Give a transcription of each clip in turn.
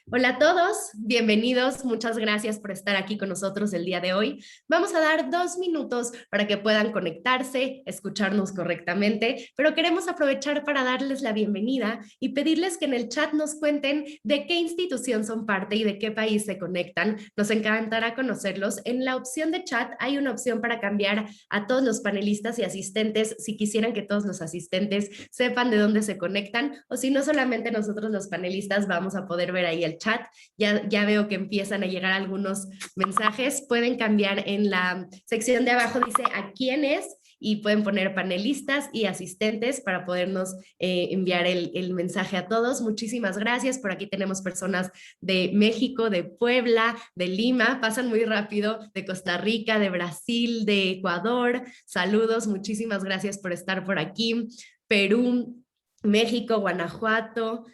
Hola a todos, bienvenidos, muchas gracias por estar aquí con nosotros el día de hoy. Vamos a dar 2 minutos para que puedan conectarse, escucharnos correctamente, pero queremos aprovechar para darles la bienvenida y pedirles que en el chat nos cuenten de qué institución son parte y de qué país se conectan. Nos encantará conocerlos. En la opción de chat hay una opción para cambiar a todos los panelistas y asistentes si quisieran que todos los asistentes sepan de dónde se conectan o si no solamente nosotros los panelistas vamos a poder ver ahí el chat. Ya veo que empiezan a llegar algunos mensajes. Pueden cambiar en la sección de abajo, dice a quiénes, y pueden poner panelistas y asistentes para podernos enviar el mensaje a todos. Muchísimas gracias. Por aquí tenemos personas de México, de Puebla, de Lima, pasan muy rápido, de Costa Rica, de Brasil, de Ecuador. Saludos, muchísimas gracias por estar por aquí. Perú, México, Guanajuato,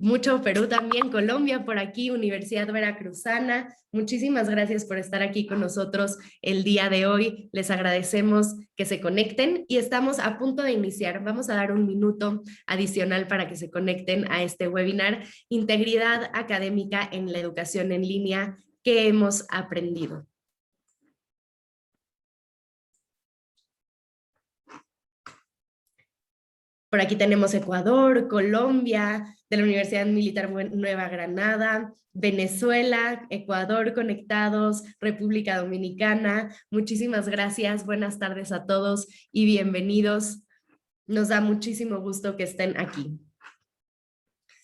mucho Perú también, Colombia por aquí, Universidad Veracruzana. Muchísimas gracias por estar aquí con nosotros el día de hoy. Les agradecemos que se conecten y estamos a punto de iniciar. Vamos a dar 1 minuto adicional para que se conecten a este webinar, Integridad Académica en la Educación en Línea, que hemos aprendido. Por aquí tenemos Ecuador, Colombia, de la Universidad Militar Nueva Granada, Venezuela, Ecuador conectados, República Dominicana. Muchísimas gracias, buenas tardes a todos y bienvenidos. Nos da muchísimo gusto que estén aquí.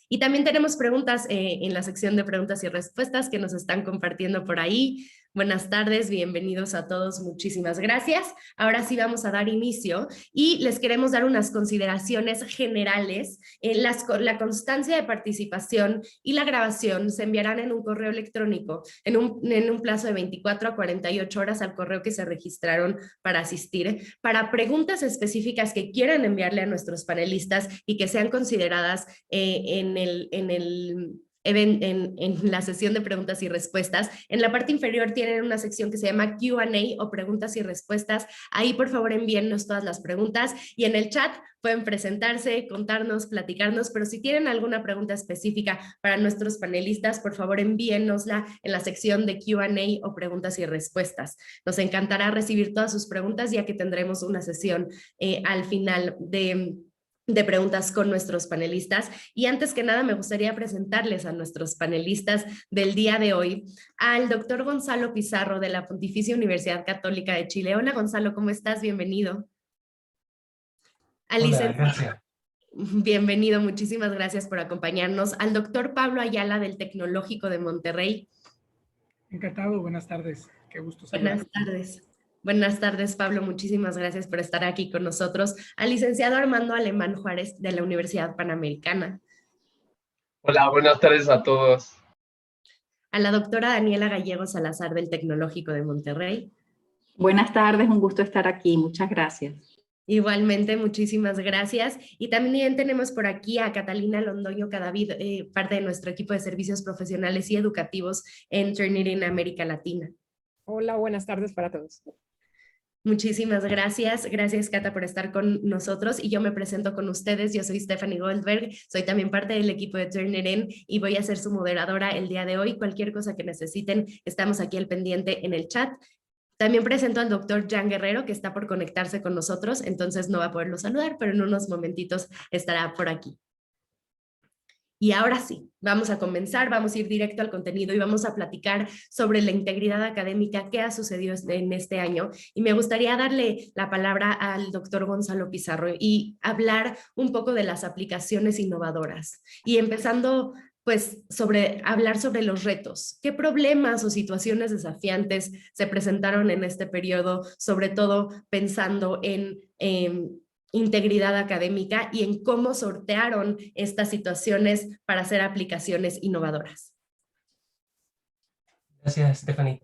Y también tenemos preguntas en la sección de preguntas y respuestas que nos están compartiendo por ahí. Buenas tardes, bienvenidos a todos, muchísimas gracias. Ahora sí vamos a dar inicio y les queremos dar unas consideraciones generales. La constancia de participación y la grabación se enviarán en un correo electrónico en un plazo de 24 a 48 horas al correo que se registraron para asistir. Para preguntas específicas que quieran enviarle a nuestros panelistas y que sean consideradas en la sesión de preguntas y respuestas. En la parte inferior tienen una sección que se llama Q&A o preguntas y respuestas. Ahí por favor envíennos todas las preguntas y en el chat pueden presentarse, contarnos, platicarnos, pero si tienen alguna pregunta específica para nuestros panelistas, por favor envíennosla en la sección de Q&A o preguntas y respuestas. Nos encantará recibir todas sus preguntas ya que tendremos una sesión al final de preguntas con nuestros panelistas. Y antes que nada me gustaría presentarles a nuestros panelistas del día de hoy, al doctor Gonzalo Pizarro de la Pontificia Universidad Católica de Chile. Hola Gonzalo, ¿cómo estás? Bienvenido. Hola, gracias. Bienvenido, muchísimas gracias por acompañarnos. Al doctor Pablo Ayala del Tecnológico de Monterrey. Encantado, buenas tardes, qué gusto saludar. Buenas tardes. Buenas tardes, Pablo. Muchísimas gracias por estar aquí con nosotros. Al licenciado Armando Alemán Juárez de la Universidad Panamericana. Hola, buenas tardes a todos. A la doctora Daniela Gallego Salazar del Tecnológico de Monterrey. Buenas tardes, un gusto estar aquí. Muchas gracias. Igualmente, muchísimas gracias. Y también tenemos por aquí a Catalina Londoño Cadavid, parte de nuestro equipo de servicios profesionales y educativos en Turnitin en América Latina. Hola, buenas tardes para todos. Muchísimas gracias. Gracias, Cata, por estar con nosotros. Y yo me presento con ustedes. Yo soy Stephanie Goldberg. Soy también parte del equipo de Turnitin y voy a ser su moderadora el día de hoy. Cualquier cosa que necesiten, estamos aquí al pendiente en el chat. También presento al doctor Jan Guerrero, que está por conectarse con nosotros, entonces no va a poderlo saludar, pero en unos momentitos estará por aquí. Y ahora sí, vamos a comenzar, vamos a ir directo al contenido y vamos a platicar sobre la integridad académica que ha sucedido en este año. Y me gustaría darle la palabra al doctor Gonzalo Pizarro y hablar un poco de las aplicaciones innovadoras. Y empezando pues hablar sobre los retos. ¿Qué problemas o situaciones desafiantes se presentaron en este periodo, sobre todo pensando en integridad académica y en cómo sortearon estas situaciones para hacer aplicaciones innovadoras? Gracias, Stephanie.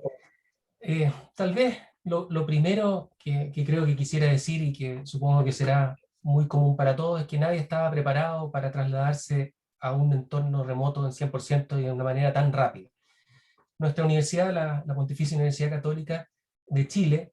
Tal vez lo primero que creo que quisiera decir y que supongo que será muy común para todos es que nadie estaba preparado para trasladarse a un entorno remoto en 100% y de una manera tan rápida. Nuestra universidad, la Pontificia Universidad Católica de Chile,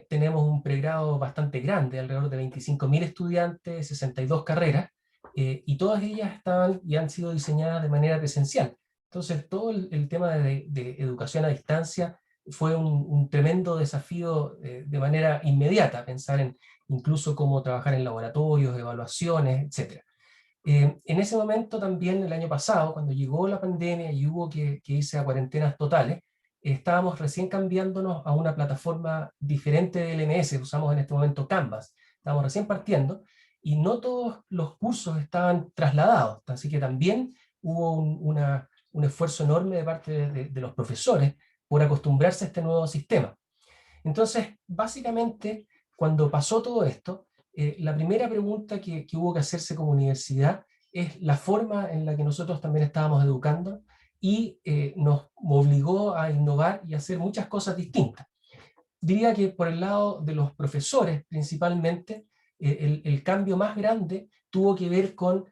tenemos un pregrado bastante grande, alrededor de 25.000 estudiantes, 62 carreras, y todas ellas estaban y han sido diseñadas de manera presencial. Entonces, todo el tema de educación a distancia fue un tremendo desafío de manera inmediata, pensar en incluso cómo trabajar en laboratorios, evaluaciones, etc. En ese momento también, el año pasado, cuando llegó la pandemia y hubo que irse a cuarentenas totales, estábamos recién cambiándonos a una plataforma diferente del LMS, usamos en este momento Canvas, estábamos recién partiendo, y no todos los cursos estaban trasladados, así que también hubo un esfuerzo enorme de parte de los profesores por acostumbrarse a este nuevo sistema. Entonces, básicamente, cuando pasó todo esto, la primera pregunta que hubo que hacerse como universidad es la forma en la que nosotros también estábamos educando, y nos obligó a innovar y a hacer muchas cosas distintas. Diría que por el lado de los profesores, principalmente, el cambio más grande tuvo que ver con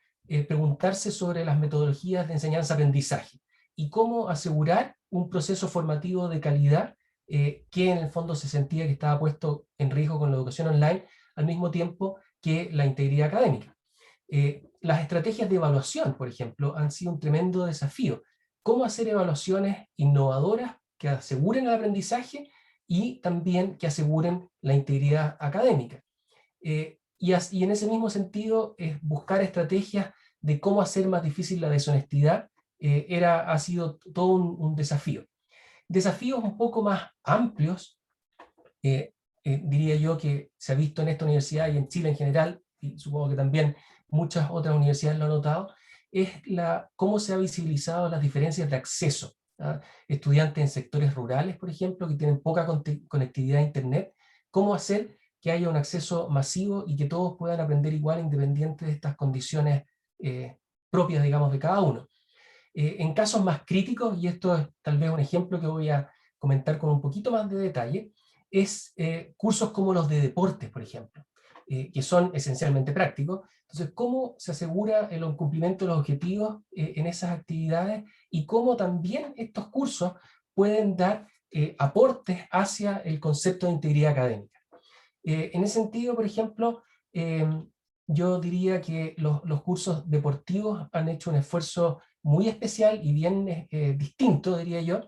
preguntarse sobre las metodologías de enseñanza-aprendizaje y cómo asegurar un proceso formativo de calidad que en el fondo se sentía que estaba puesto en riesgo con la educación online, al mismo tiempo que la integridad académica. Las estrategias de evaluación, por ejemplo, han sido un tremendo desafío. ¿Cómo hacer evaluaciones innovadoras que aseguren el aprendizaje y también que aseguren la integridad académica? Y en ese mismo sentido, buscar estrategias de cómo hacer más difícil la deshonestidad ha sido todo un desafío. Desafíos un poco más amplios, diría yo, que se ha visto en esta universidad y en Chile en general, y supongo que también muchas otras universidades lo han notado, es cómo se ha visibilizado las diferencias de acceso. Estudiantes en sectores rurales, por ejemplo, que tienen poca conectividad a Internet, cómo hacer que haya un acceso masivo y que todos puedan aprender igual independiente de estas condiciones propias, digamos, de cada uno. En casos más críticos, y esto es tal vez un ejemplo que voy a comentar con un poquito más de detalle, es cursos como los de deportes, por ejemplo, que son esencialmente prácticos. Entonces, ¿cómo se asegura el cumplimiento de los objetivos en esas actividades y cómo también estos cursos pueden dar aportes hacia el concepto de integridad académica? En ese sentido, por ejemplo, yo diría que los cursos deportivos han hecho un esfuerzo muy especial y bien distinto, diría yo.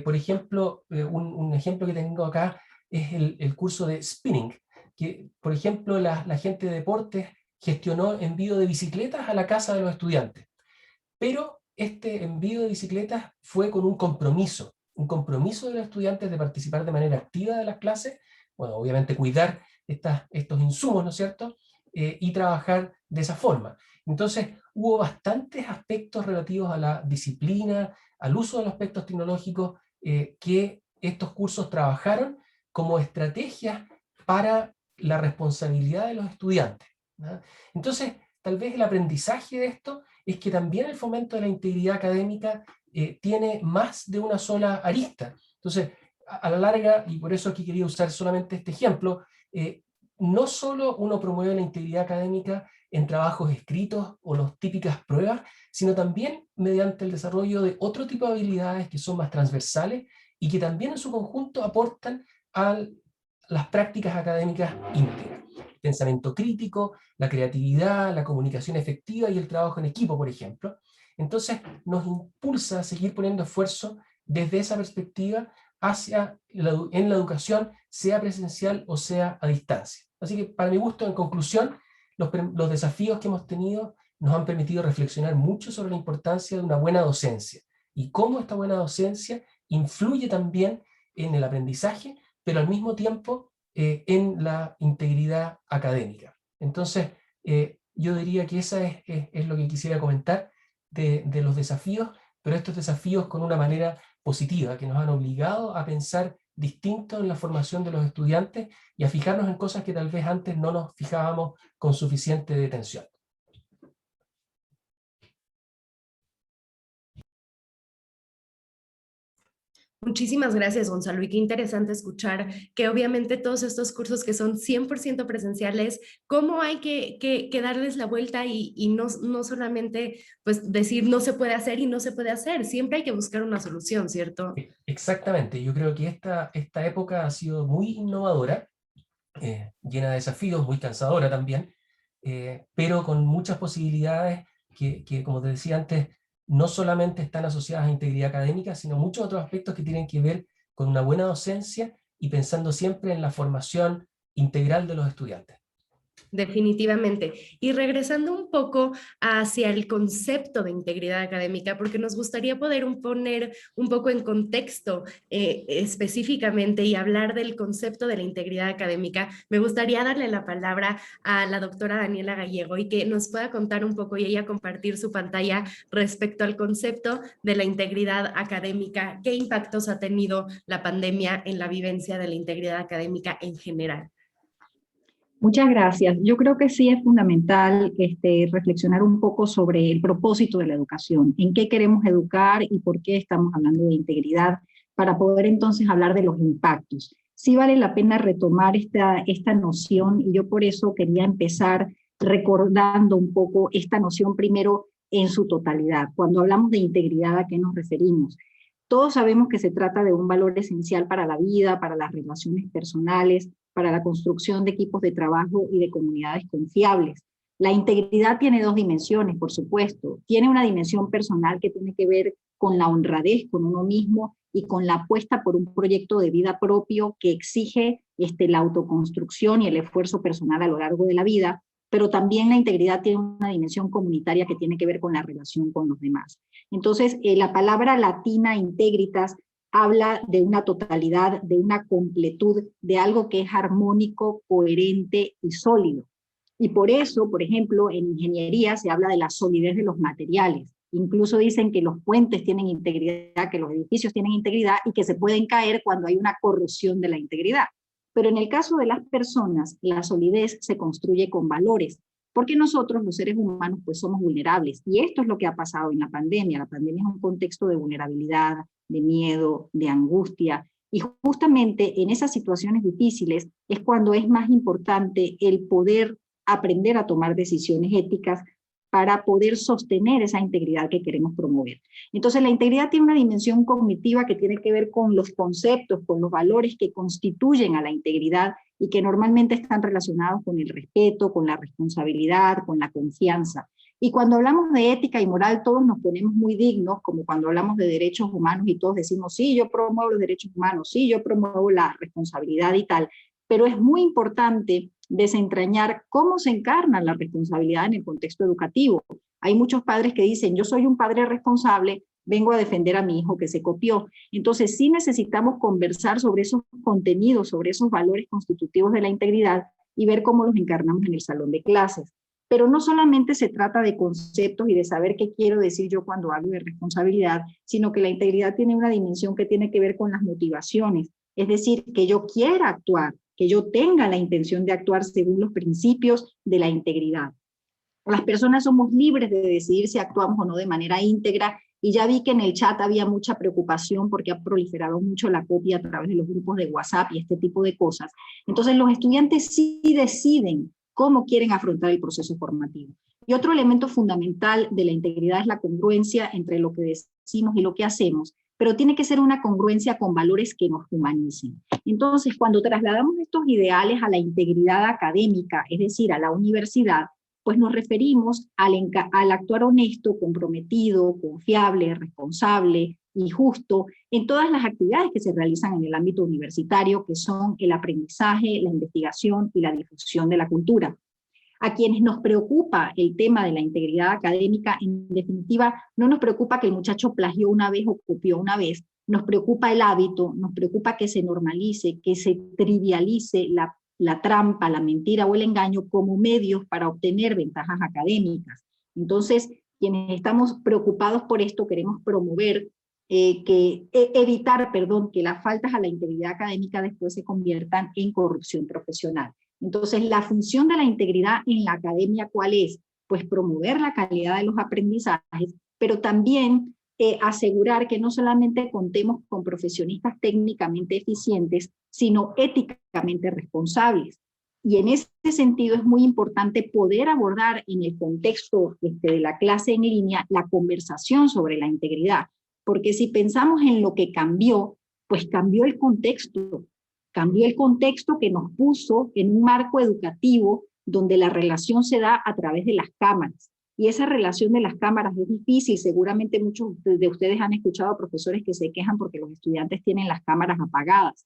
Por ejemplo, un ejemplo que tengo acá es el curso de spinning, que, por ejemplo, la gente de deportes gestionó envío de bicicletas a la casa de los estudiantes. Pero este envío de bicicletas fue con un compromiso de los estudiantes de participar de manera activa de las clases, bueno, obviamente cuidar estos insumos, ¿no es cierto?, y trabajar de esa forma. Entonces, hubo bastantes aspectos relativos a la disciplina, al uso de los aspectos tecnológicos, que estos cursos trabajaron como estrategias para la responsabilidad de los estudiantes, ¿no? Entonces, tal vez el aprendizaje de esto es que también el fomento de la integridad académica tiene más de una sola arista. Entonces, a la larga, y por eso aquí quería usar solamente este ejemplo, no solo uno promueve la integridad académica en trabajos escritos o las típicas pruebas, sino también mediante el desarrollo de otro tipo de habilidades que son más transversales y que también en su conjunto aportan a las prácticas académicas íntegras. Pensamiento crítico, la creatividad, la comunicación efectiva y el trabajo en equipo, por ejemplo. Entonces, nos impulsa a seguir poniendo esfuerzo desde esa perspectiva en la educación, sea presencial o sea a distancia. Así que, para mi gusto, en conclusión, los desafíos que hemos tenido nos han permitido reflexionar mucho sobre la importancia de una buena docencia y cómo esta buena docencia influye también en el aprendizaje, pero al mismo tiempo en la integridad académica. Entonces, yo diría que esa es lo que quisiera comentar de los desafíos, pero estos desafíos con una manera positiva, que nos han obligado a pensar distinto en la formación de los estudiantes y a fijarnos en cosas que tal vez antes no nos fijábamos con suficiente detención. Muchísimas gracias, Gonzalo, y qué interesante escuchar que obviamente todos estos cursos que son 100% presenciales, cómo hay que darles la vuelta y no solamente pues, decir no se puede hacer y no se puede hacer, siempre hay que buscar una solución, ¿cierto? Exactamente, yo creo que esta época ha sido muy innovadora, llena de desafíos, muy cansadora también, pero con muchas posibilidades que, como te decía antes, no solamente están asociadas a integridad académica, sino muchos otros aspectos que tienen que ver con una buena docencia y pensando siempre en la formación integral de los estudiantes. Definitivamente. Y regresando un poco hacia el concepto de integridad académica, porque nos gustaría poder poner un poco en contexto específicamente y hablar del concepto de la integridad académica, me gustaría darle la palabra a la doctora Daniela Gallego y que nos pueda contar un poco y ella compartir su pantalla respecto al concepto de la integridad académica. ¿Qué impactos ha tenido la pandemia en la vivencia de la integridad académica en general? Muchas gracias. Yo creo que sí es fundamental reflexionar un poco sobre el propósito de la educación, en qué queremos educar y por qué estamos hablando de integridad, para poder entonces hablar de los impactos. Sí vale la pena retomar esta noción, y yo por eso quería empezar recordando un poco esta noción primero en su totalidad. Cuando hablamos de integridad, ¿a qué nos referimos? Todos sabemos que se trata de un valor esencial para la vida, para las relaciones personales, para la construcción de equipos de trabajo y de comunidades confiables. La integridad tiene dos dimensiones, por supuesto. Tiene una dimensión personal que tiene que ver con la honradez con uno mismo y con la apuesta por un proyecto de vida propio que exige la autoconstrucción y el esfuerzo personal a lo largo de la vida, pero también la integridad tiene una dimensión comunitaria que tiene que ver con la relación con los demás. Entonces, la palabra latina integritas habla de una totalidad, de una completud, de algo que es armónico, coherente y sólido. Y por eso, por ejemplo, en ingeniería se habla de la solidez de los materiales. Incluso dicen que los puentes tienen integridad, que los edificios tienen integridad y que se pueden caer cuando hay una corrosión de la integridad. Pero en el caso de las personas, la solidez se construye con valores, porque nosotros, los seres humanos, pues somos vulnerables. Y esto es lo que ha pasado en la pandemia. La pandemia es un contexto de vulnerabilidad, de miedo, de angustia. Y justamente en esas situaciones difíciles es cuando es más importante el poder aprender a tomar decisiones éticas para poder sostener esa integridad que queremos promover. Entonces, la integridad tiene una dimensión cognitiva que tiene que ver con los conceptos, con los valores que constituyen a la integridad y que normalmente están relacionados con el respeto, con la responsabilidad, con la confianza. Y cuando hablamos de ética y moral, todos nos ponemos muy dignos, como cuando hablamos de derechos humanos y todos decimos, sí, yo promuevo los derechos humanos, sí, yo promuevo la responsabilidad y tal, pero es muy importante desentrañar cómo se encarna la responsabilidad en el contexto educativo. Hay muchos padres que dicen, yo soy un padre responsable, vengo a defender a mi hijo que se copió. Entonces sí necesitamos conversar sobre esos contenidos, sobre esos valores constitutivos de la integridad y ver cómo los encarnamos en el salón de clases. Pero no solamente se trata de conceptos y de saber qué quiero decir yo cuando hablo de responsabilidad, sino que la integridad tiene una dimensión que tiene que ver con las motivaciones. Es decir, que yo quiera actuar, que yo tenga la intención de actuar según los principios de la integridad. Las personas somos libres de decidir si actuamos o no de manera íntegra, y ya vi que en el chat había mucha preocupación porque ha proliferado mucho la copia a través de los grupos de WhatsApp y este tipo de cosas. Entonces los estudiantes sí deciden cómo quieren afrontar el proceso formativo. Y otro elemento fundamental de la integridad es la congruencia entre lo que decimos y lo que hacemos, pero tiene que ser una congruencia con valores que nos humanicen. Entonces, cuando trasladamos estos ideales a la integridad académica, es decir, a la universidad, pues nos referimos al actuar honesto, comprometido, confiable, responsable y justo en todas las actividades que se realizan en el ámbito universitario, que son el aprendizaje, la investigación y la difusión de la cultura. A quienes nos preocupa el tema de la integridad académica, en definitiva, no nos preocupa que el muchacho plagió una vez o copió una vez, nos preocupa el hábito, nos preocupa que se normalice, que se trivialice la trampa, la mentira o el engaño como medios para obtener ventajas académicas. Entonces, quienes estamos preocupados por esto, queremos promover, evitar que las faltas a la integridad académica después se conviertan en corrupción profesional. Entonces, la función de la integridad en la academia, ¿cuál es? Pues promover la calidad de los aprendizajes, pero también asegurar que no solamente contemos con profesionistas técnicamente eficientes, sino éticamente responsables. Y en ese sentido es muy importante poder abordar en el contexto de la clase en línea la conversación sobre la integridad, porque si pensamos en lo que cambió, pues cambió el contexto que nos puso en un marco educativo donde la relación se da a través de las cámaras. Y esa relación de las cámaras es difícil. Seguramente muchos de ustedes han escuchado a profesores que se quejan porque los estudiantes tienen las cámaras apagadas.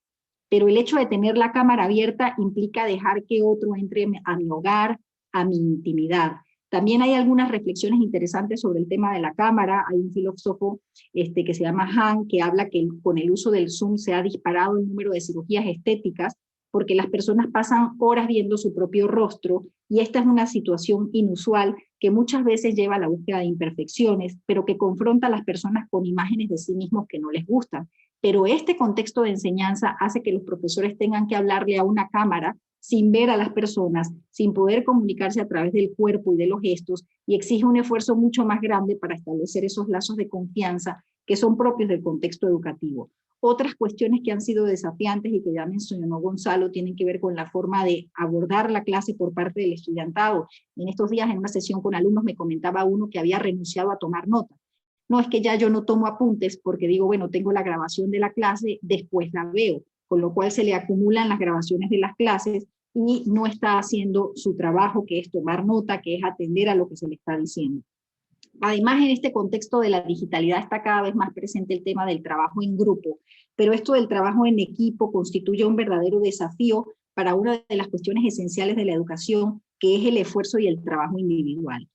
Pero el hecho de tener la cámara abierta implica dejar que otro entre a mi hogar, a mi intimidad. También hay algunas reflexiones interesantes sobre el tema de la cámara. Hay un filósofo que se llama Han, que habla que con el uso del Zoom se ha disparado el número de cirugías estéticas porque las personas pasan horas viendo su propio rostro, y esta es una situación inusual que muchas veces lleva a la búsqueda de imperfecciones, pero que confronta a las personas con imágenes de sí mismos que no les gustan. Pero este contexto de enseñanza hace que los profesores tengan que hablarle a una cámara sin ver a las personas, sin poder comunicarse a través del cuerpo y de los gestos, y exige un esfuerzo mucho más grande para establecer esos lazos de confianza que son propios del contexto educativo. Otras cuestiones que han sido desafiantes y que ya mencionó Gonzalo tienen que ver con la forma de abordar la clase por parte del estudiantado. En estos días, en una sesión con alumnos, me comentaba uno que había renunciado a tomar nota. No, es que ya yo no tomo apuntes porque digo, bueno, tengo la grabación de la clase, después la veo, con lo cual se le acumulan las grabaciones de las clases y no está haciendo su trabajo, que es tomar nota, que es atender a lo que se le está diciendo. Además, en este contexto de la digitalidad está cada vez más presente el tema del trabajo en grupo, pero esto del trabajo en equipo constituye un verdadero desafío para una de las cuestiones esenciales de la educación, que es el esfuerzo y el trabajo individual.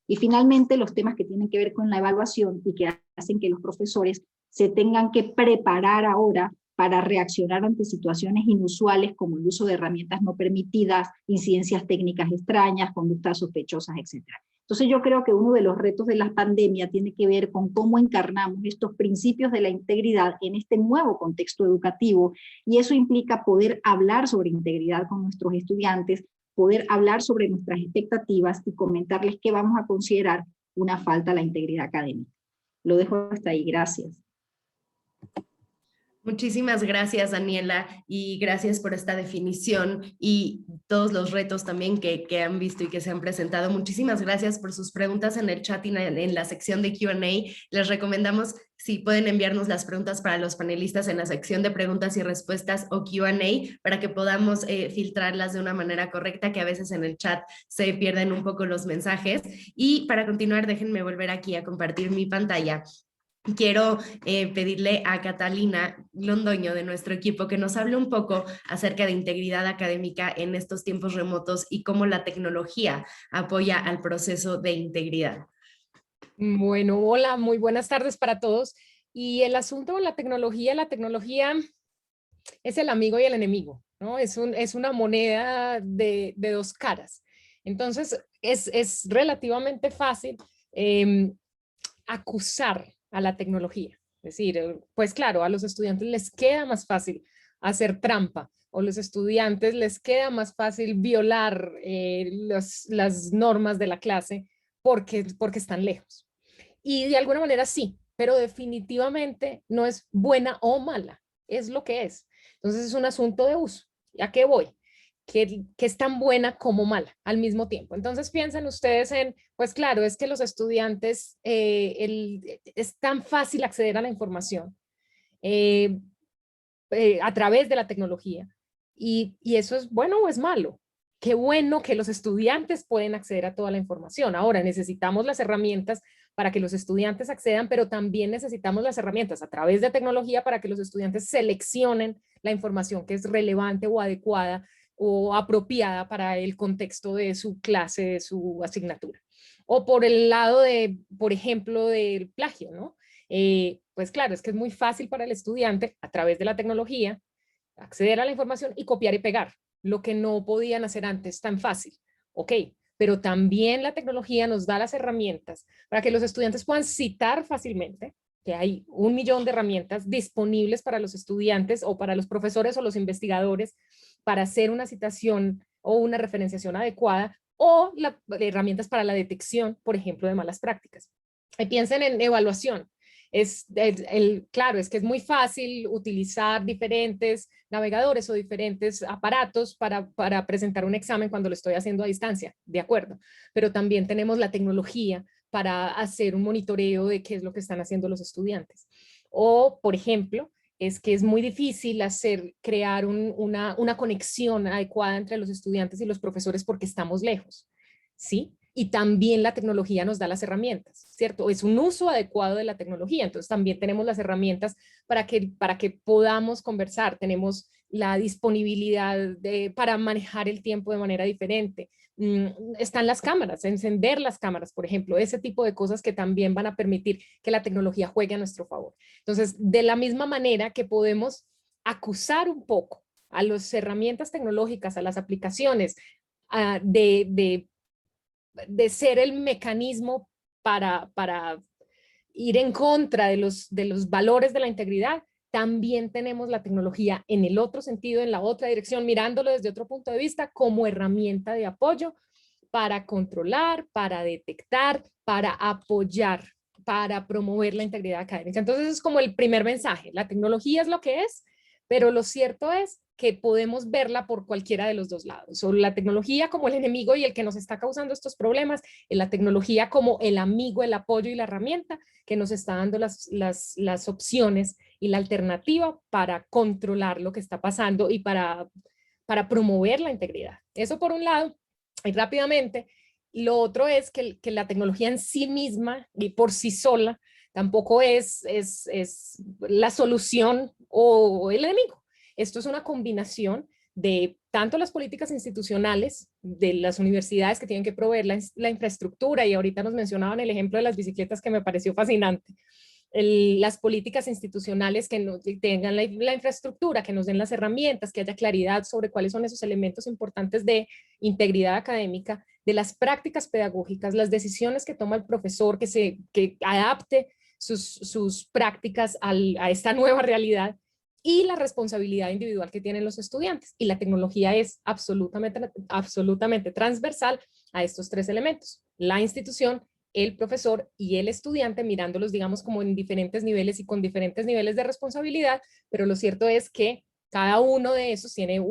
Y finalmente, los temas que tienen que ver con la evaluación y que hacen que los profesores se tengan que preparar ahora para reaccionar ante situaciones inusuales como el uso de herramientas no permitidas, incidencias técnicas extrañas, conductas sospechosas, etc. Entonces yo creo que uno de los retos de la pandemia tiene que ver con cómo encarnamos estos principios de la integridad en este nuevo contexto educativo, y eso implica poder hablar sobre integridad con nuestros estudiantes, poder hablar sobre nuestras expectativas y comentarles qué vamos a considerar una falta a la integridad académica. Lo dejo hasta ahí, gracias. Muchísimas gracias, Daniela, y gracias por esta definición y todos los retos también que han visto y que se han presentado. Muchísimas gracias por sus preguntas en el chat y en la sección de Q&A. Les recomendamos si pueden enviarnos las preguntas para los panelistas en la sección de preguntas y respuestas o Q&A para que podamos filtrarlas de una manera correcta, que a veces en el chat se pierden un poco los mensajes. Y para continuar, déjenme volver aquí a compartir mi pantalla. Quiero pedirle a Catalina Londoño de nuestro equipo que nos hable un poco acerca de integridad académica en estos tiempos remotos y cómo la tecnología apoya al proceso de integridad. Bueno, hola, muy buenas tardes para todos. Y el asunto de la tecnología es el amigo y el enemigo, ¿no? Es una moneda de dos caras. Entonces, es relativamente fácil acusar a la tecnología. Es decir, pues claro, a los estudiantes les queda más fácil hacer trampa, o a los estudiantes les queda más fácil violar las normas de la clase porque están lejos. Y de alguna manera sí, pero definitivamente no es buena o mala, es lo que es. Entonces es un asunto de uso. ¿A qué voy? Que es tan buena como mala al mismo tiempo. Entonces piensen ustedes en, pues claro, es que los estudiantes, es tan fácil acceder a la información a través de la tecnología, y eso es bueno o es malo. Qué bueno que los estudiantes pueden acceder a toda la información. Ahora necesitamos las herramientas para que los estudiantes accedan, pero también necesitamos las herramientas a través de tecnología para que los estudiantes seleccionen la información que es relevante o adecuada o apropiada para el contexto de su clase, de su asignatura. O por el lado de, por ejemplo, del plagio, ¿no? Pues claro, es que es muy fácil para el estudiante a través de la tecnología acceder a la información y copiar y pegar, lo que no podían hacer antes tan fácil. Ok, pero también la tecnología nos da las herramientas para que los estudiantes puedan citar fácilmente, que hay 1 millón de herramientas disponibles para los estudiantes o para los profesores o los investigadores para hacer una citación o una referenciación adecuada, o herramientas para la detección, por ejemplo, de malas prácticas. Piensen en evaluación. Claro, es que es muy fácil utilizar diferentes navegadores o diferentes aparatos para presentar un examen cuando lo estoy haciendo a distancia, de acuerdo, pero también tenemos la tecnología para hacer un monitoreo de qué es lo que están haciendo los estudiantes. O, por ejemplo, es que es muy difícil crear una conexión adecuada entre los estudiantes y los profesores porque estamos lejos, ¿sí? y también la tecnología nos da las herramientas, ¿cierto? Es un uso adecuado de la tecnología, entonces también tenemos las herramientas para que podamos conversar, tenemos la disponibilidad para manejar el tiempo de manera diferente. Están las cámaras, encender las cámaras, por ejemplo, ese tipo de cosas que también van a permitir que la tecnología juegue a nuestro favor. Entonces, de la misma manera que podemos acusar un poco a las herramientas tecnológicas, a las aplicaciones, de ser el mecanismo para ir en contra de los valores de la integridad, también tenemos la tecnología en el otro sentido, en la otra dirección, mirándolo desde otro punto de vista como herramienta de apoyo para controlar, para detectar, para apoyar, para promover la integridad académica. Entonces es como el primer mensaje, la tecnología es lo que es, pero lo cierto es que podemos verla por cualquiera de los dos lados, o la tecnología como el enemigo y el que nos está causando estos problemas, en la tecnología como el amigo, el apoyo y la herramienta que nos está dando las opciones y la alternativa para controlar lo que está pasando y para promover la integridad. Eso por un lado, y rápidamente, lo otro es que la tecnología en sí misma y por sí sola tampoco es la solución o el enemigo. Esto es una combinación de tanto las políticas institucionales de las universidades que tienen que proveer la infraestructura, y ahorita nos mencionaban el ejemplo de las bicicletas que me pareció fascinante, las políticas institucionales que tengan la infraestructura, que nos den las herramientas, que haya claridad sobre cuáles son esos elementos importantes de integridad académica, de las prácticas pedagógicas, las decisiones que toma el profesor, que adapte sus prácticas a esta nueva realidad, y la responsabilidad individual que tienen los estudiantes. Y la tecnología es absolutamente transversal a estos tres elementos: la institución, el profesor y el estudiante, mirándolos, digamos, como en diferentes niveles y con diferentes niveles de responsabilidad, pero lo cierto es que cada uno de esos tiene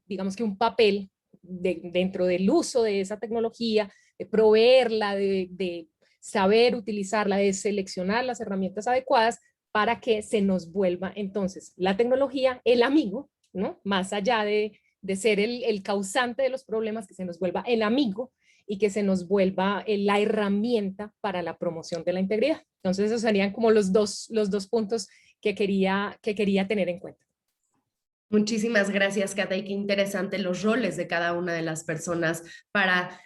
digamos que un papel dentro del uso de esa tecnología, de proveerla, de saber utilizarla, de seleccionar las herramientas adecuadas para que se nos vuelva entonces la tecnología el amigo, ¿no? Más allá de ser el causante de los problemas, que se nos vuelva el amigo y que se nos vuelva la herramienta para la promoción de la integridad. Entonces esos serían como los dos puntos que quería tener en cuenta. Muchísimas gracias, Cata, y qué interesante los roles de cada una de las personas para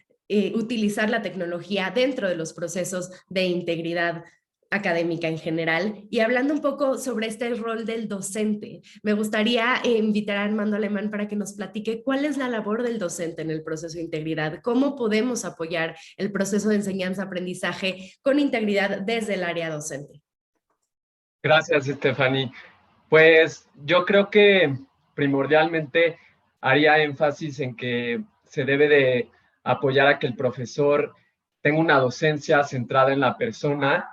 utilizar la tecnología dentro de los procesos de integridad académica en general. Y hablando un poco sobre este rol del docente, me gustaría invitar a Armando Alemán para que nos platique cuál es la labor del docente en el proceso de integridad, cómo podemos apoyar el proceso de enseñanza-aprendizaje con integridad desde el área docente. Gracias, Stephanie. Pues yo creo que primordialmente haría énfasis en que se debe de apoyar a que el profesor tenga una docencia centrada en la persona.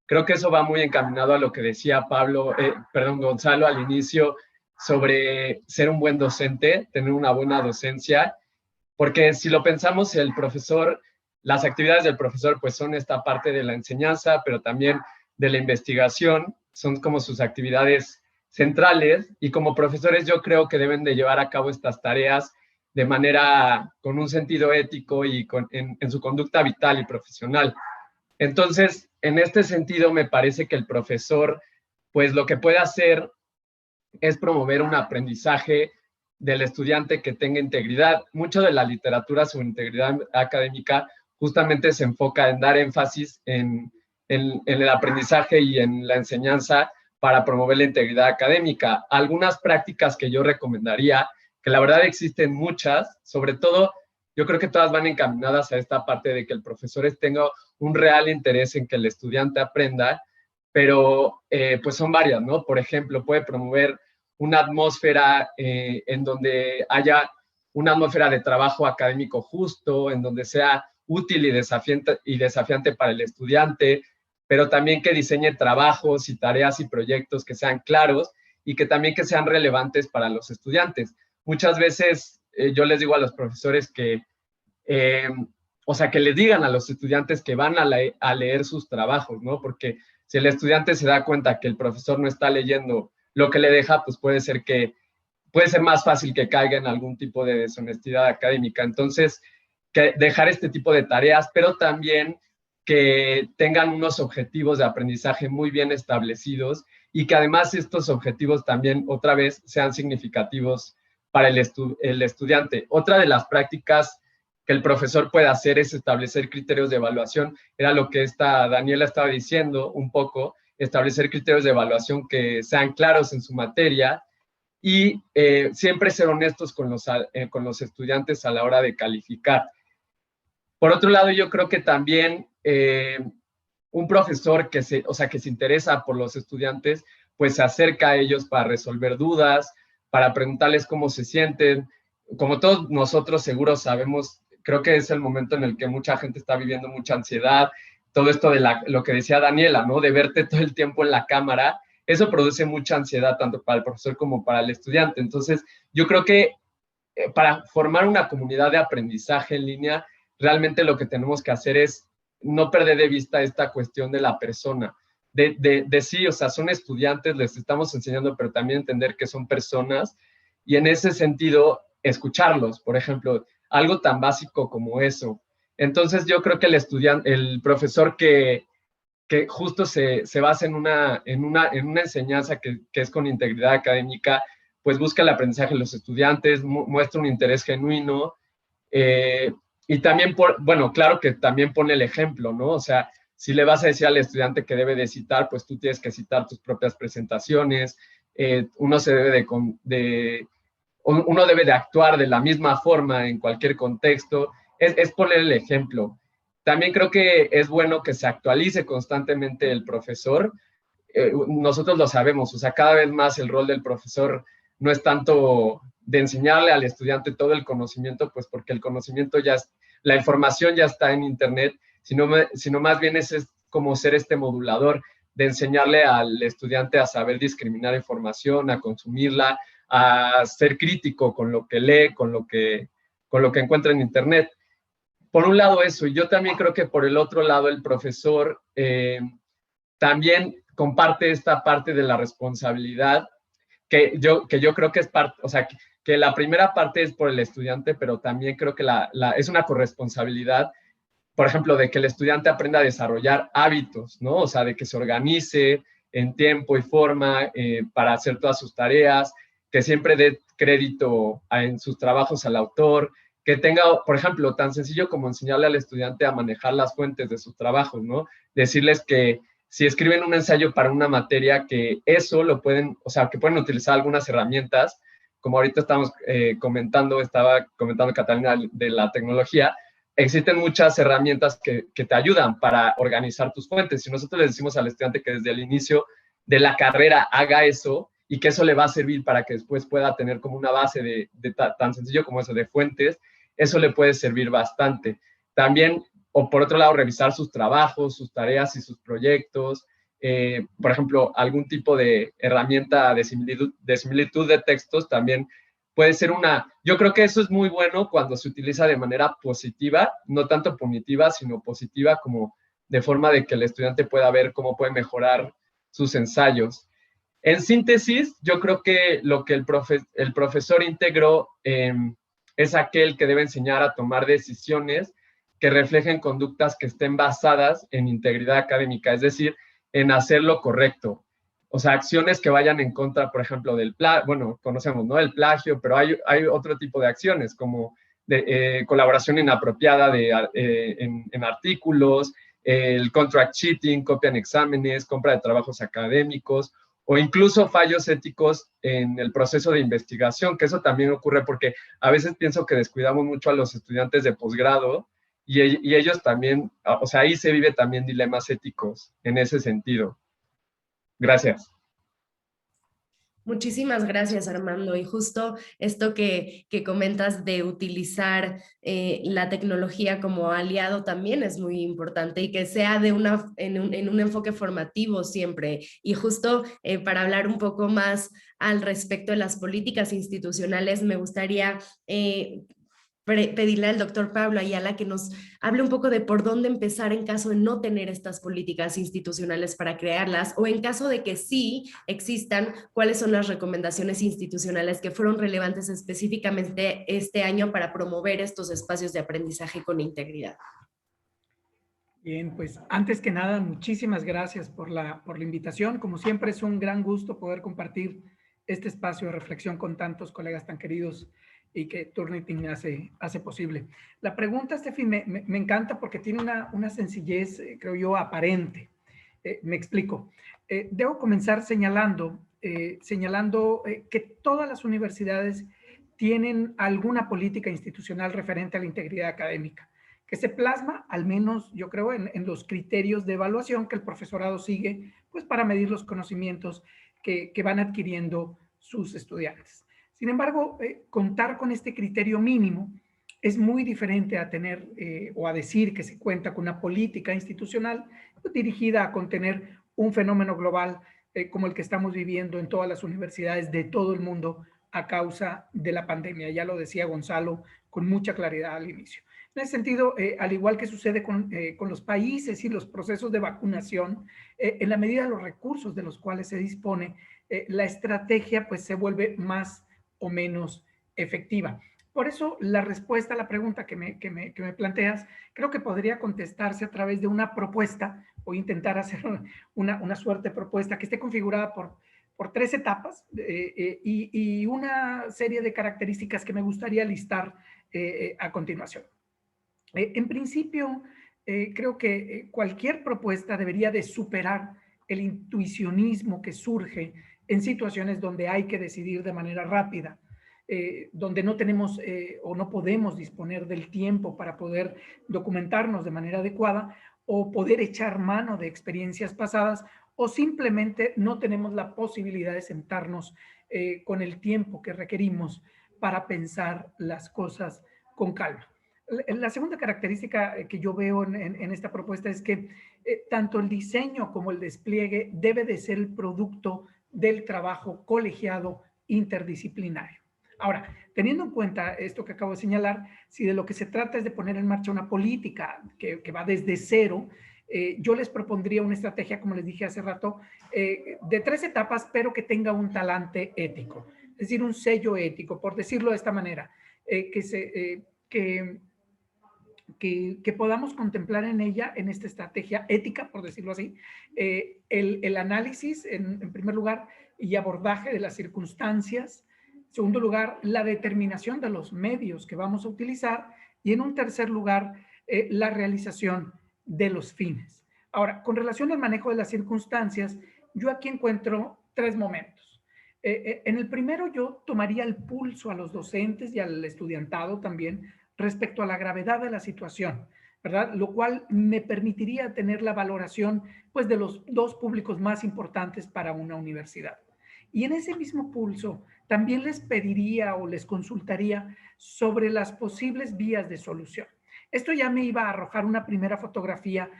Creo que eso va muy encaminado a lo que decía Gonzalo al inicio sobre ser un buen docente, tener una buena docencia, porque si lo pensamos, el profesor, las actividades del profesor pues son esta parte de la enseñanza, pero también de la investigación, son como sus actividades centrales, y como profesores yo creo que deben de llevar a cabo estas tareas de manera con un sentido ético y en su conducta vital y profesional. Entonces, en este sentido, me parece que el profesor, pues lo que puede hacer es promover un aprendizaje del estudiante que tenga integridad. Mucho de la literatura sobre integridad académica justamente se enfoca en dar énfasis en el aprendizaje y en la enseñanza para promover la integridad académica. Algunas prácticas que yo recomendaría, que la verdad existen muchas, sobre todo yo creo que todas van encaminadas a esta parte de que el profesor tenga un real interés en que el estudiante aprenda, pero pues son varias, ¿no? Por ejemplo, puede promover una atmósfera en donde haya una atmósfera de trabajo académico justo, en donde sea útil y desafiante para el estudiante, pero también que diseñe trabajos y tareas y proyectos que sean claros y que también que sean relevantes para los estudiantes. Muchas veces yo les digo a los profesores que les digan a los estudiantes que van a leer sus trabajos, ¿no? Porque si el estudiante se da cuenta que el profesor no está leyendo lo que le deja, pues puede ser más fácil que caiga en algún tipo de deshonestidad académica. Entonces, que dejar este tipo de tareas, pero también que tengan unos objetivos de aprendizaje muy bien establecidos y que además estos objetivos también otra vez sean significativos para el estudiante. Otra de las prácticas que el profesor puede hacer es establecer criterios de evaluación. Era lo que Daniela estaba diciendo un poco, establecer criterios de evaluación que sean claros en su materia y siempre ser honestos con los estudiantes a la hora de calificar. Por otro lado, yo creo que también un profesor que se interesa por los estudiantes, pues se acerca a ellos para resolver dudas, para preguntarles cómo se sienten. Como todos nosotros seguros sabemos, creo que es el momento en el que mucha gente está viviendo mucha ansiedad, todo esto de lo que decía Daniela, ¿no? De verte todo el tiempo en la cámara, eso produce mucha ansiedad tanto para el profesor como para el estudiante. Entonces, yo creo que para formar una comunidad de aprendizaje en línea, realmente lo que tenemos que hacer es no perder de vista esta cuestión de la persona, de sí, o sea, son estudiantes, les estamos enseñando, pero también entender que son personas y en ese sentido escucharlos, por ejemplo, algo tan básico como eso. Entonces yo creo que el profesor que justo se basa en una enseñanza que es con integridad académica, pues busca el aprendizaje de los estudiantes, muestra un interés genuino, y también, bueno, claro que también pone el ejemplo, ¿no? O sea, si le vas a decir al estudiante que debe de citar, pues tú tienes que citar tus propias presentaciones, uno debe de actuar de la misma forma en cualquier contexto, es poner el ejemplo. También creo que es bueno que se actualice constantemente el profesor. Nosotros lo sabemos, o sea, cada vez más el rol del profesor no es tanto de enseñarle al estudiante todo el conocimiento, pues porque el conocimiento la información ya está en internet, sino más bien es como ser este modulador de enseñarle al estudiante a saber discriminar información, a consumirla, a ser crítico con lo que lee, con lo que encuentra en internet. Por un lado eso, y yo también creo que por el otro lado el profesor también comparte esta parte de la responsabilidad que yo creo que es parte, o sea, que la primera parte es por el estudiante, pero también creo que es una corresponsabilidad, por ejemplo, de que el estudiante aprenda a desarrollar hábitos, ¿no? O sea, de que se organice en tiempo y forma para hacer todas sus tareas, que siempre dé crédito en sus trabajos al autor, que tenga, por ejemplo, tan sencillo como enseñarle al estudiante a manejar las fuentes de sus trabajos, ¿no? Decirles que si escriben un ensayo para una materia, que eso lo pueden, o sea, que pueden utilizar algunas herramientas, como ahorita estaba comentando Catalina de la tecnología, existen muchas herramientas que te ayudan para organizar tus fuentes. Si nosotros le decimos al estudiante que desde el inicio de la carrera haga eso y que eso le va a servir para que después pueda tener como una base tan sencillo como eso de fuentes, eso le puede servir bastante. También, o por otro lado, revisar sus trabajos, sus tareas y sus proyectos. Por ejemplo, algún tipo de herramienta de similitud de textos también puede ser yo creo que eso es muy bueno cuando se utiliza de manera positiva, no tanto punitiva, sino positiva, como de forma de que el estudiante pueda ver cómo puede mejorar sus ensayos. En síntesis, yo creo que lo que el profesor íntegro es aquel que debe enseñar a tomar decisiones que reflejen conductas que estén basadas en integridad académica, es decir, en hacer lo correcto. O sea, acciones que vayan en contra, por ejemplo, del plagio, bueno, conocemos, ¿no? El plagio, pero hay otro tipo de acciones, como colaboración inapropiada en artículos, el contract cheating, copia en exámenes, compra de trabajos académicos, o incluso fallos éticos en el proceso de investigación, que eso también ocurre porque a veces pienso que descuidamos mucho a los estudiantes de posgrado y ellos también, o sea, ahí se vive también dilemas éticos en ese sentido. Gracias. Muchísimas gracias, Armando. Y justo esto que comentas de utilizar la tecnología como aliado también es muy importante y que sea en un enfoque formativo siempre. Y justo para hablar un poco más al respecto de las políticas institucionales, me gustaría pedirle al doctor Pablo Ayala que nos hable un poco de por dónde empezar en caso de no tener estas políticas institucionales para crearlas, o en caso de que sí existan, cuáles son las recomendaciones institucionales que fueron relevantes específicamente este año para promover estos espacios de aprendizaje con integridad. Bien, pues antes que nada, muchísimas gracias por la invitación. Como siempre, es un gran gusto poder compartir este espacio de reflexión con tantos colegas tan queridos y que Turnitin hace posible. La pregunta, Steffi, me encanta porque tiene una sencillez, creo yo, aparente. Me explico. Debo comenzar señalando que todas las universidades tienen alguna política institucional referente a la integridad académica, que se plasma, al menos yo creo, en los criterios de evaluación que el profesorado sigue, pues para medir los conocimientos que van adquiriendo sus estudiantes. Sin embargo, contar con este criterio mínimo es muy diferente a tener o a decir que se cuenta con una política institucional pues, dirigida a contener un fenómeno global como el que estamos viviendo en todas las universidades de todo el mundo a causa de la pandemia. Ya lo decía Gonzalo con mucha claridad al inicio. En ese sentido, al igual que sucede con los países y los procesos de vacunación, en la medida de los recursos de los cuales se dispone, la estrategia pues se vuelve más o menos efectiva. Por eso la respuesta a la pregunta que me planteas creo que podría contestarse a través de una propuesta o intentar hacer una suerte de propuesta que esté configurada por 3 etapas y una serie de características que me gustaría listar a continuación. En principio, creo que cualquier propuesta debería de superar el intuicionismo que surge en situaciones donde hay que decidir de manera rápida, donde no tenemos o no podemos disponer del tiempo para poder documentarnos de manera adecuada o poder echar mano de experiencias pasadas o simplemente no tenemos la posibilidad de sentarnos con el tiempo que requerimos para pensar las cosas con calma. La segunda característica que yo veo en esta propuesta es que tanto el diseño como el despliegue debe de ser el producto del trabajo colegiado interdisciplinario. Ahora, teniendo en cuenta esto que acabo de señalar, si de lo que se trata es de poner en marcha una política que va desde cero, yo les propondría una estrategia, como les dije hace rato, de 3 etapas, pero que tenga un talante ético, es decir, un sello ético, por decirlo de esta manera, que podamos contemplar en ella, en esta estrategia ética, por decirlo así, el análisis, en primer lugar, y abordaje de las circunstancias. En segundo lugar, la determinación de los medios que vamos a utilizar. Y en un tercer lugar, la realización de los fines. Ahora, con relación al manejo de las circunstancias, yo aquí encuentro 3 momentos. En el primero, yo tomaría el pulso a los docentes y al estudiantado también, respecto a la gravedad de la situación, ¿verdad? Lo cual me permitiría tener la valoración, pues, de los 2 públicos más importantes para una universidad. Y en ese mismo pulso, también les pediría o les consultaría sobre las posibles vías de solución. Esto ya me iba a arrojar una primera fotografía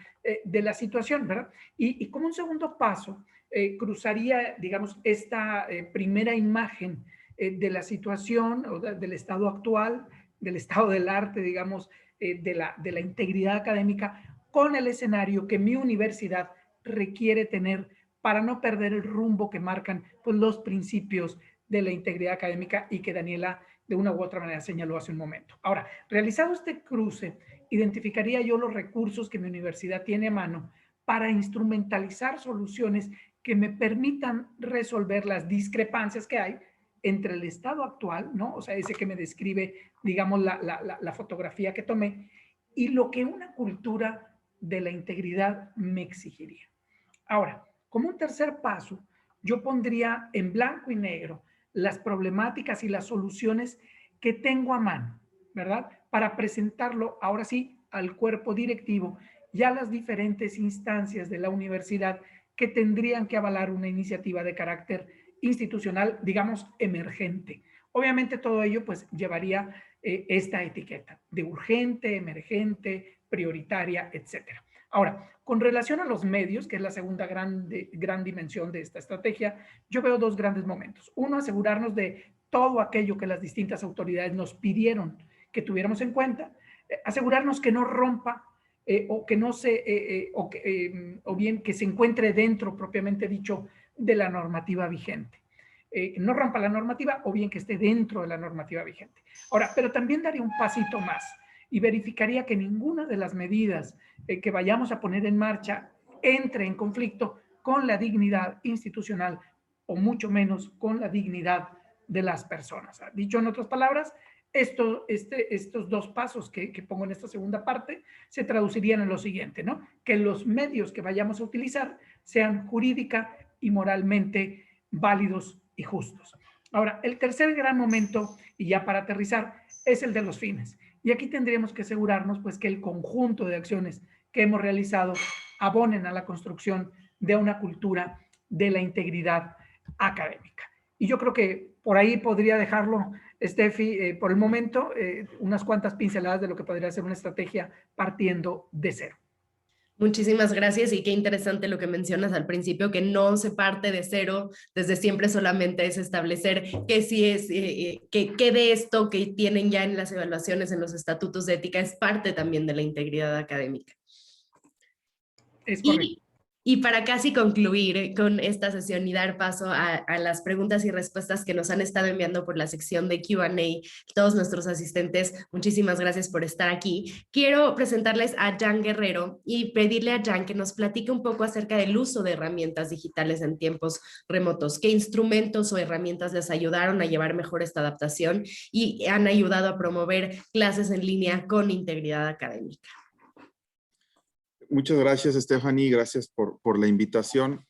de la situación, ¿verdad? Y como un segundo paso, cruzaría, digamos, esta primera imagen de la situación o del estado actual, del estado del arte, digamos, de la integridad académica, con el escenario que mi universidad requiere tener para no perder el rumbo que marcan pues, los principios de la integridad académica y que Daniela de una u otra manera señaló hace un momento. Ahora, realizado este cruce, identificaría yo los recursos que mi universidad tiene a mano para instrumentalizar soluciones que me permitan resolver las discrepancias que hay entre el estado actual, ¿no? O sea, ese que me describe, digamos, la fotografía que tomé, y lo que una cultura de la integridad me exigiría. Ahora, como un tercer paso, yo pondría en blanco y negro las problemáticas y las soluciones que tengo a mano, ¿verdad? Para presentarlo, ahora sí, al cuerpo directivo y a las diferentes instancias de la universidad que tendrían que avalar una iniciativa de carácter institucional, digamos, emergente. Obviamente todo ello pues llevaría esta etiqueta de urgente, emergente, prioritaria, etcétera. Ahora, con relación a los medios, que es la segunda gran dimensión de esta estrategia, yo veo 2 grandes momentos. Uno, asegurarnos de todo aquello que las distintas autoridades nos pidieron que tuviéramos en cuenta, asegurarnos que no rompa o que no se, o bien que se encuentre dentro, propiamente dicho, de la normativa vigente. No rompa la normativa o bien que esté dentro de la normativa vigente. Ahora, pero también daría un pasito más y verificaría que ninguna de las medidas que vayamos a poner en marcha entre en conflicto con la dignidad institucional o mucho menos con la dignidad de las personas. Dicho en otras palabras, estos dos pasos que pongo en esta segunda parte se traducirían en lo siguiente, ¿no? Que los medios que vayamos a utilizar sean jurídica y moralmente válidos y justos. Ahora, el tercer gran momento, y ya para aterrizar, es el de los fines. Y aquí tendríamos que asegurarnos pues que el conjunto de acciones que hemos realizado abonen a la construcción de una cultura de la integridad académica. Y yo creo que por ahí podría dejarlo, Steffi, por el momento, unas cuantas pinceladas de lo que podría ser una estrategia partiendo de cero. Muchísimas gracias y qué interesante lo que mencionas al principio, que no se parte de cero, desde siempre solamente es establecer que sí es, que de esto que tienen ya en las evaluaciones, en los estatutos de ética, es parte también de la integridad académica. Es correcto. Y para casi concluir con esta sesión y dar paso a las preguntas y respuestas que nos han estado enviando por la sección de Q&A, todos nuestros asistentes, muchísimas gracias por estar aquí. Quiero presentarles a Jan Guerrero y pedirle a Jan que nos platique un poco acerca del uso de herramientas digitales en tiempos remotos. ¿Qué instrumentos o herramientas les ayudaron a llevar mejor esta adaptación y han ayudado a promover clases en línea con integridad académica? Muchas gracias, Stephanie. Gracias por la invitación.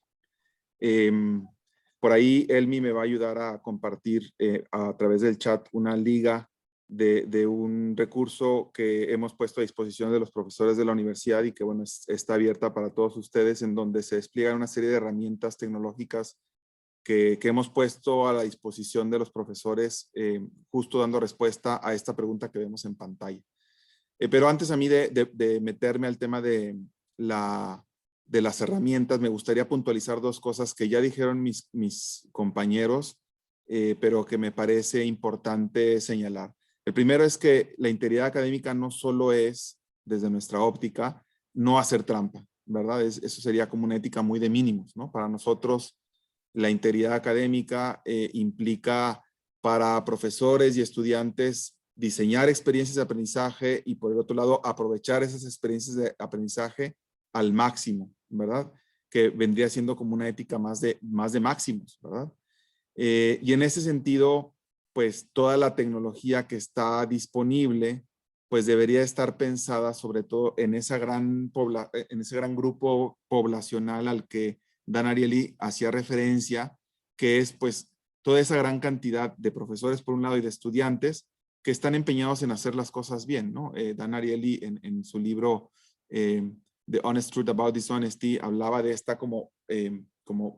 Por ahí, Elmi me va a ayudar a compartir a través del chat una liga de un recurso que hemos puesto a disposición de los profesores de la universidad y que, bueno, está abierta para todos ustedes, en donde se despliegan una serie de herramientas tecnológicas que hemos puesto a la disposición de los profesores, justo dando respuesta a esta pregunta que vemos en pantalla. Pero antes a mí de meterme al tema de las herramientas, me gustaría puntualizar dos cosas que ya dijeron mis compañeros, pero que me parece importante señalar. El primero es que la integridad académica no solo es, desde nuestra óptica, no hacer trampa, ¿verdad? Eso sería como una ética muy de mínimos, ¿no? Para nosotros, la integridad académica implica para profesores y estudiantes diseñar experiencias de aprendizaje y, por el otro lado, aprovechar esas experiencias de aprendizaje al máximo, ¿verdad? Que vendría siendo como una ética más de máximos, ¿verdad? Y en ese sentido, pues toda la tecnología que está disponible, pues debería estar pensada sobre todo en ese gran grupo poblacional al que Dan Ariely hacía referencia, que es pues toda esa gran cantidad de profesores por un lado y de estudiantes que están empeñados en hacer las cosas bien, ¿no? Dan Ariely en su libro The Honest Truth About Dishonesty hablaba de esta como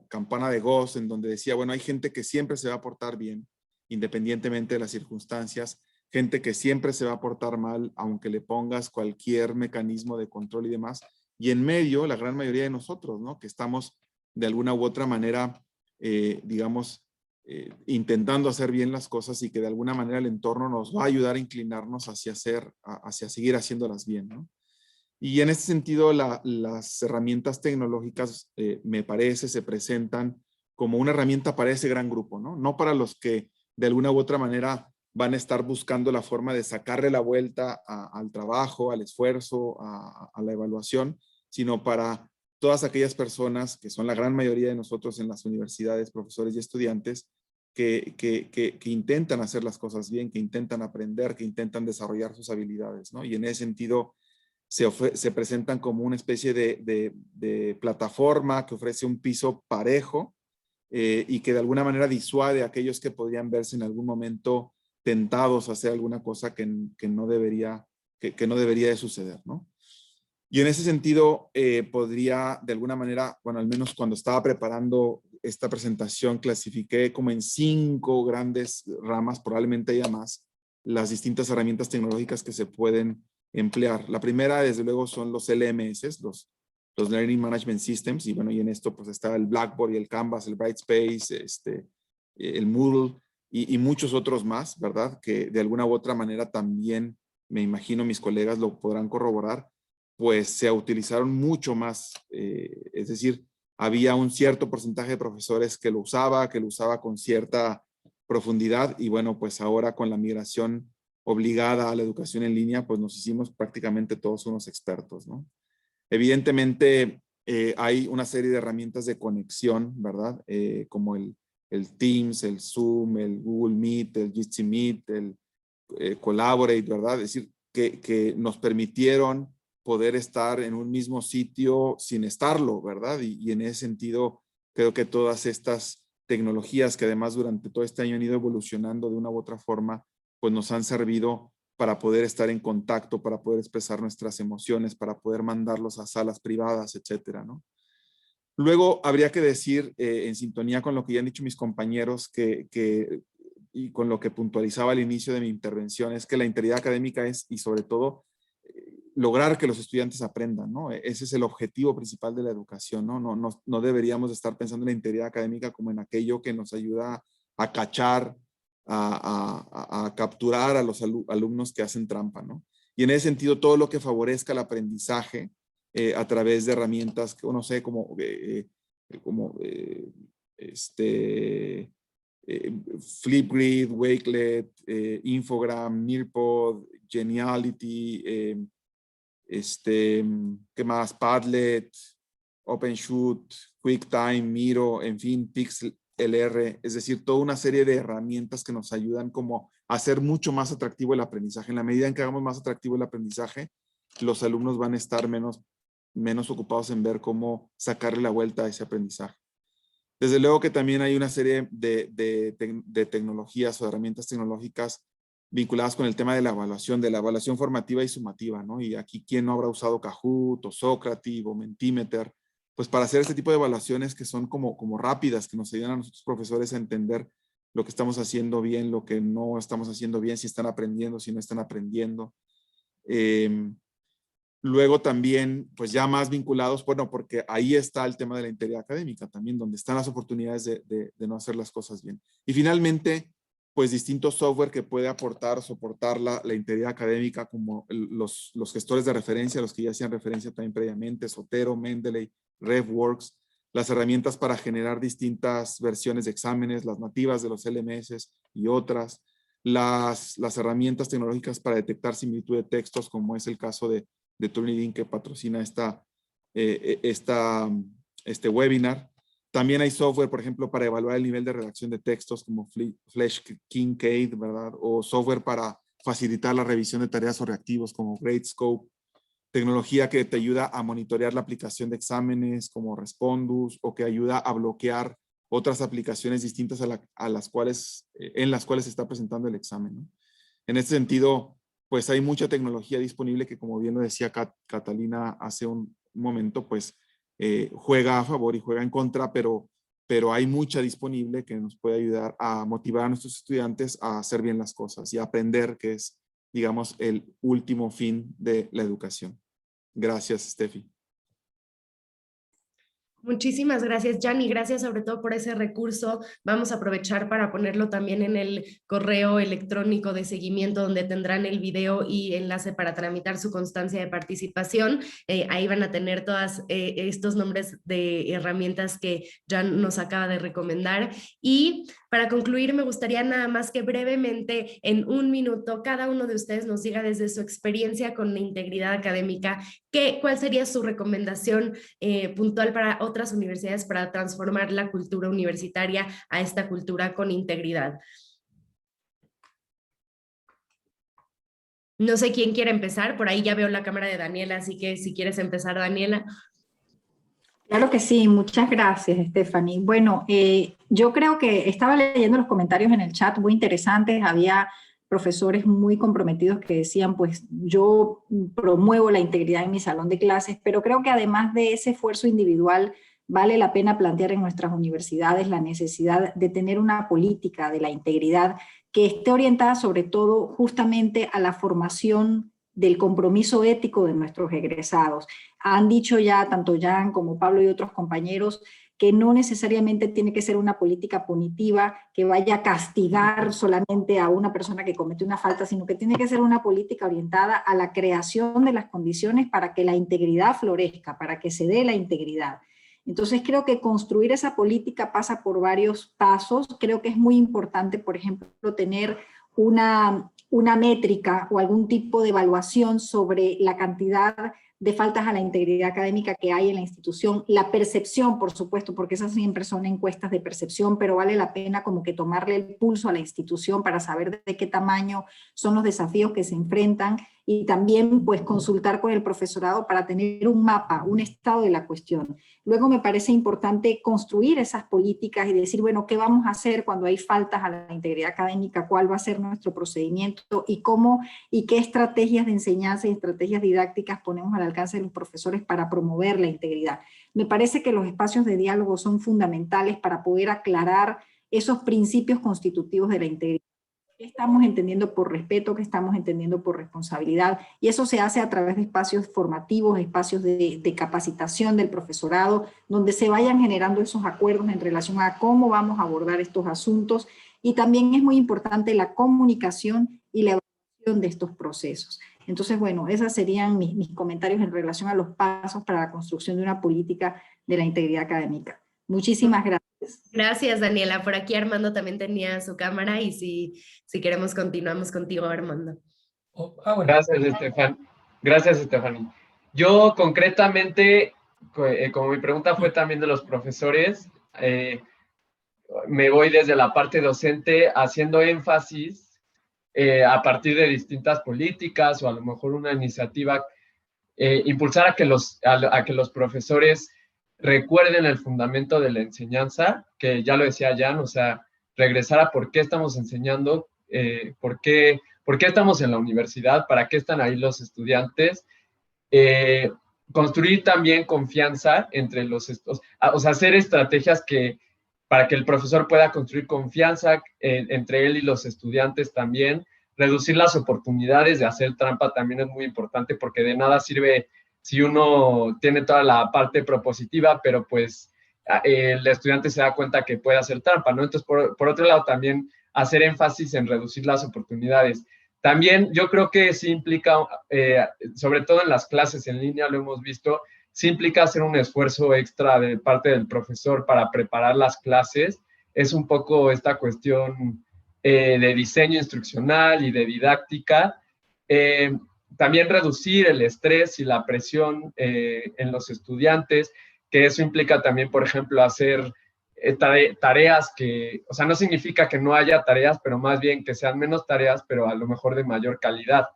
campana de Gauss, en donde decía, bueno, hay gente que siempre se va a portar bien, independientemente de las circunstancias, gente que siempre se va a portar mal, aunque le pongas cualquier mecanismo de control y demás, y en medio, la gran mayoría de nosotros, ¿no? Que estamos de alguna u otra manera, digamos, intentando hacer bien las cosas y que de alguna manera el entorno nos va a ayudar a inclinarnos hacia seguir haciéndolas bien, ¿no? Y en este sentido, las herramientas tecnológicas, me parece, se presentan como una herramienta para ese gran grupo, ¿no? No para los que de alguna u otra manera van a estar buscando la forma de sacarle la vuelta al trabajo, al esfuerzo, a la evaluación, sino para todas aquellas personas que son la gran mayoría de nosotros en las universidades, profesores y estudiantes, que intentan hacer las cosas bien, que intentan aprender, que intentan desarrollar sus habilidades, ¿no? Y en ese sentido se presentan como una especie de plataforma que ofrece un piso parejo y que de alguna manera disuade a aquellos que podrían verse en algún momento tentados a hacer alguna cosa que no debería de suceder, ¿no? Y en ese sentido, podría de alguna manera, bueno, al menos cuando estaba preparando esta presentación, clasifiqué como en 5 grandes ramas, probablemente haya más, las distintas herramientas tecnológicas que se pueden emplear. La primera, desde luego, son los LMS, los Learning Management Systems, y bueno, y en esto pues está el Blackboard y el Canvas, el Brightspace, el Moodle, y muchos otros más, ¿verdad? Que de alguna u otra manera también, me imagino mis colegas lo podrán corroborar, pues se utilizaron mucho más, es decir, había un cierto porcentaje de profesores que lo usaba con cierta profundidad, y bueno, pues ahora con la migración obligada a la educación en línea, pues nos hicimos prácticamente todos unos expertos, ¿no? Evidentemente, hay una serie de herramientas de conexión, ¿verdad? Como el Teams, el Zoom, el Google Meet, el Jitsi Meet, el Collaborate, ¿verdad? Es decir, que nos permitieron poder estar en un mismo sitio sin estarlo, ¿verdad? Y en ese sentido, creo que todas estas tecnologías que además durante todo este año han ido evolucionando de una u otra forma, pues nos han servido para poder estar en contacto, para poder expresar nuestras emociones, para poder mandarlos a salas privadas, etcétera, ¿no? Luego habría que decir, en sintonía con lo que ya han dicho mis compañeros, y con lo que puntualizaba al inicio de mi intervención, es que la integridad académica es, y sobre todo, lograr que los estudiantes aprendan, ¿no? Ese es el objetivo principal de la educación, ¿no? No deberíamos estar pensando en la integridad académica como en aquello que nos ayuda a cachar, a capturar a los alumnos que hacen trampa, ¿no? Y en ese sentido, todo lo que favorezca el aprendizaje a través de herramientas, no sé, como Flipgrid, Wakelet, Infogram, Nearpod, Geniality, ¿qué más? Padlet, OpenShoot, QuickTime, Miro, en fin, PixLR, es decir, toda una serie de herramientas que nos ayudan como a hacer mucho más atractivo el aprendizaje. En la medida en que hagamos más atractivo el aprendizaje, los alumnos van a estar menos ocupados en ver cómo sacarle la vuelta a ese aprendizaje. Desde luego que también hay una serie de tecnologías o herramientas tecnológicas vinculadas con el tema de la evaluación formativa y sumativa, ¿no? Y aquí, ¿quién no habrá usado Kahoot o Socrative o Mentimeter? Pues para hacer este tipo de evaluaciones que son como rápidas, que nos ayudan a nosotros profesores a entender lo que estamos haciendo bien, lo que no estamos haciendo bien, si están aprendiendo, si no están aprendiendo. Luego también, pues ya más vinculados, bueno, porque ahí está el tema de la integridad académica también, donde están las oportunidades de no hacer las cosas bien. Y finalmente, pues distintos software que puede aportar, soportar la integridad académica, como los gestores de referencia, los que ya hacían referencia también previamente, Zotero, Mendeley, RevWorks, las herramientas para generar distintas versiones de exámenes, las nativas de los LMS y otras, las herramientas tecnológicas para detectar similitud de textos, como es el caso de Turnitin, que patrocina este webinar. También hay software, por ejemplo, para evaluar el nivel de redacción de textos, como Flash Kincaid, ¿verdad? O software para facilitar la revisión de tareas o reactivos, como Gradescope. Tecnología que te ayuda a monitorear la aplicación de exámenes, como Respondus, o que ayuda a bloquear otras aplicaciones distintas en las cuales se está presentando el examen, ¿no? En este sentido, pues hay mucha tecnología disponible que, como bien lo decía Catalina hace un momento, pues juega a favor y juega en contra, pero hay mucha disponible que nos puede ayudar a motivar a nuestros estudiantes a hacer bien las cosas y a aprender, que es, digamos, el último fin de la educación. Gracias, Steffi. Muchísimas gracias, Gianni. Gracias sobre todo por ese recurso. Vamos a aprovechar para ponerlo también en el correo electrónico de seguimiento, donde tendrán el video y enlace para tramitar su constancia de participación. Ahí van a tener todos estos nombres de herramientas que Jan nos acaba de recomendar. Y para concluir, me gustaría nada más que brevemente, en un minuto, cada uno de ustedes nos diga desde su experiencia con la integridad académica, ¿cuál sería su recomendación puntual para otras universidades para transformar la cultura universitaria a esta cultura con integridad? No sé quién quiere empezar, por ahí ya veo la cámara de Daniela, así que si quieres empezar, Daniela. Claro que sí, muchas gracias, Stephanie. Bueno, yo creo que estaba leyendo los comentarios en el chat muy interesantes, había profesores muy comprometidos que decían, pues yo promuevo la integridad en mi salón de clases, pero creo que además de ese esfuerzo individual, vale la pena plantear en nuestras universidades la necesidad de tener una política de la integridad que esté orientada sobre todo justamente a la formación del compromiso ético de nuestros egresados. Han dicho ya, tanto Jan como Pablo y otros compañeros, que no necesariamente tiene que ser una política punitiva que vaya a castigar solamente a una persona que comete una falta, sino que tiene que ser una política orientada a la creación de las condiciones para que la integridad florezca, para que se dé la integridad. Entonces creo que construir esa política pasa por varios pasos. Creo que es muy importante, por ejemplo, tener una métrica o algún tipo de evaluación sobre la cantidad de faltas a la integridad académica que hay en la institución, la percepción, por supuesto, porque esas siempre son encuestas de percepción, pero vale la pena como que tomarle el pulso a la institución para saber de qué tamaño son los desafíos que se enfrentan, y también pues consultar con el profesorado para tener un mapa, un estado de la cuestión. Luego me parece importante construir esas políticas y decir, bueno, ¿qué vamos a hacer cuando hay faltas a la integridad académica? ¿Cuál va a ser nuestro procedimiento? ¿Y cómo y qué estrategias de enseñanza y estrategias didácticas ponemos al alcance de los profesores para promover la integridad? Me parece que los espacios de diálogo son fundamentales para poder aclarar esos principios constitutivos de la integridad. ¿Qué estamos entendiendo por respeto? ¿Qué estamos entendiendo por responsabilidad? Y eso se hace a través de espacios formativos, espacios de capacitación del profesorado, donde se vayan generando esos acuerdos en relación a cómo vamos a abordar estos asuntos. Y también es muy importante la comunicación y la evaluación de estos procesos. Entonces, bueno, esos serían mis comentarios en relación a los pasos para la construcción de una política de la integridad académica. Muchísimas gracias. Gracias, Daniela. Por aquí Armando también tenía su cámara y si queremos continuamos contigo, Armando. Bueno. Gracias, Stephanie. Yo concretamente, como mi pregunta fue también de los profesores, me voy desde la parte docente haciendo énfasis a partir de distintas políticas o a lo mejor una iniciativa, impulsar a que los profesores recuerden el fundamento de la enseñanza, que ya lo decía Jan, o sea, regresar a por qué estamos enseñando, por qué estamos en la universidad, para qué están ahí los estudiantes, construir también confianza entre o sea, hacer estrategias para que el profesor pueda construir confianza entre él y los estudiantes también, reducir las oportunidades de hacer trampa también es muy importante, porque de nada sirve si uno tiene toda la parte propositiva, pero pues el estudiante se da cuenta que puede hacer trampa, ¿no? Entonces, por otro lado, también hacer énfasis en reducir las oportunidades. También yo creo que sí implica, sobre todo en las clases en línea, lo hemos visto, sí implica hacer un esfuerzo extra de parte del profesor para preparar las clases. Es un poco esta cuestión de diseño instruccional y de didáctica. También reducir el estrés y la presión en los estudiantes, que eso implica también, por ejemplo, hacer tareas o sea, no significa que no haya tareas, pero más bien que sean menos tareas, pero a lo mejor de mayor calidad.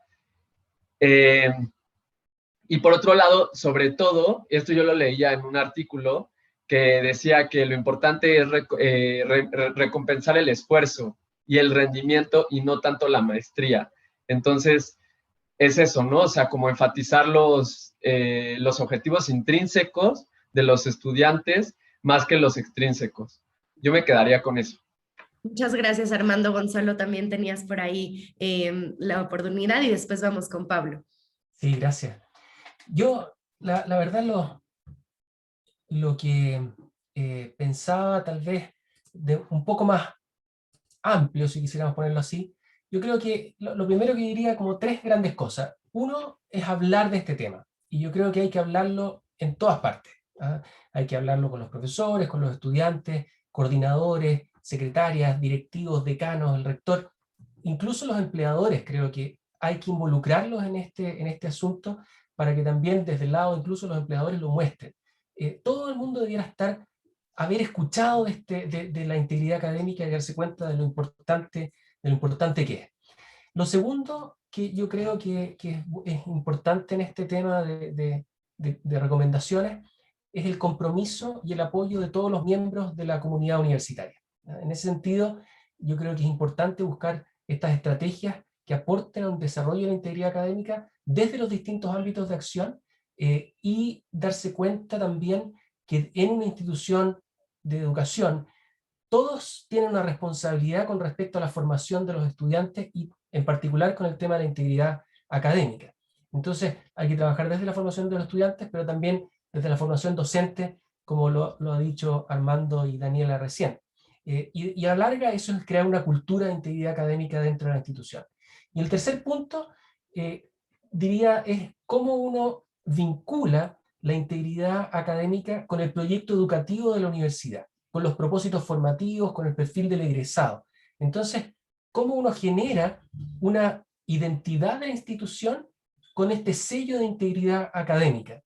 Y por otro lado, sobre todo, esto yo lo leía en un artículo que decía que lo importante es recompensar el esfuerzo y el rendimiento y no tanto la maestría. Entonces, es eso, ¿no? O sea, como enfatizar los objetivos intrínsecos de los estudiantes más que los extrínsecos. Yo me quedaría con eso. Muchas gracias, Armando. Gonzalo, también tenías por ahí la oportunidad y después vamos con Pablo. Sí, gracias. Yo, la verdad, lo que pensaba tal vez de un poco más amplio, si quisiéramos ponerlo así, yo creo que lo primero que diría como tres grandes cosas. Uno es hablar de este tema, y yo creo que hay que hablarlo en todas partes. ¿Ah? Hay que hablarlo con los profesores, con los estudiantes, coordinadores, secretarias, directivos, decanos, el rector, incluso los empleadores. Creo que hay que involucrarlos en este asunto para que también desde el lado incluso los empleadores lo muestren. Todo el mundo debiera haber escuchado de la integridad académica y darse cuenta de lo importante que es. Lo segundo que yo creo que es importante en este tema de recomendaciones es el compromiso y el apoyo de todos los miembros de la comunidad universitaria. En ese sentido, yo creo que es importante buscar estas estrategias que aporten a un desarrollo de la integridad académica desde los distintos ámbitos de acción, y darse cuenta también que en una institución de educación todos tienen una responsabilidad con respecto a la formación de los estudiantes y en particular con el tema de la integridad académica. Entonces hay que trabajar desde la formación de los estudiantes, pero también desde la formación docente, como lo ha dicho Armando y Daniela recién. Y a la larga eso es crear una cultura de integridad académica dentro de la institución. Y el tercer punto, diría, es cómo uno vincula la integridad académica con el proyecto educativo de la universidad, con los propósitos formativos, con el perfil del egresado. Entonces, cómo uno genera una identidad de la institución con este sello de integridad académica.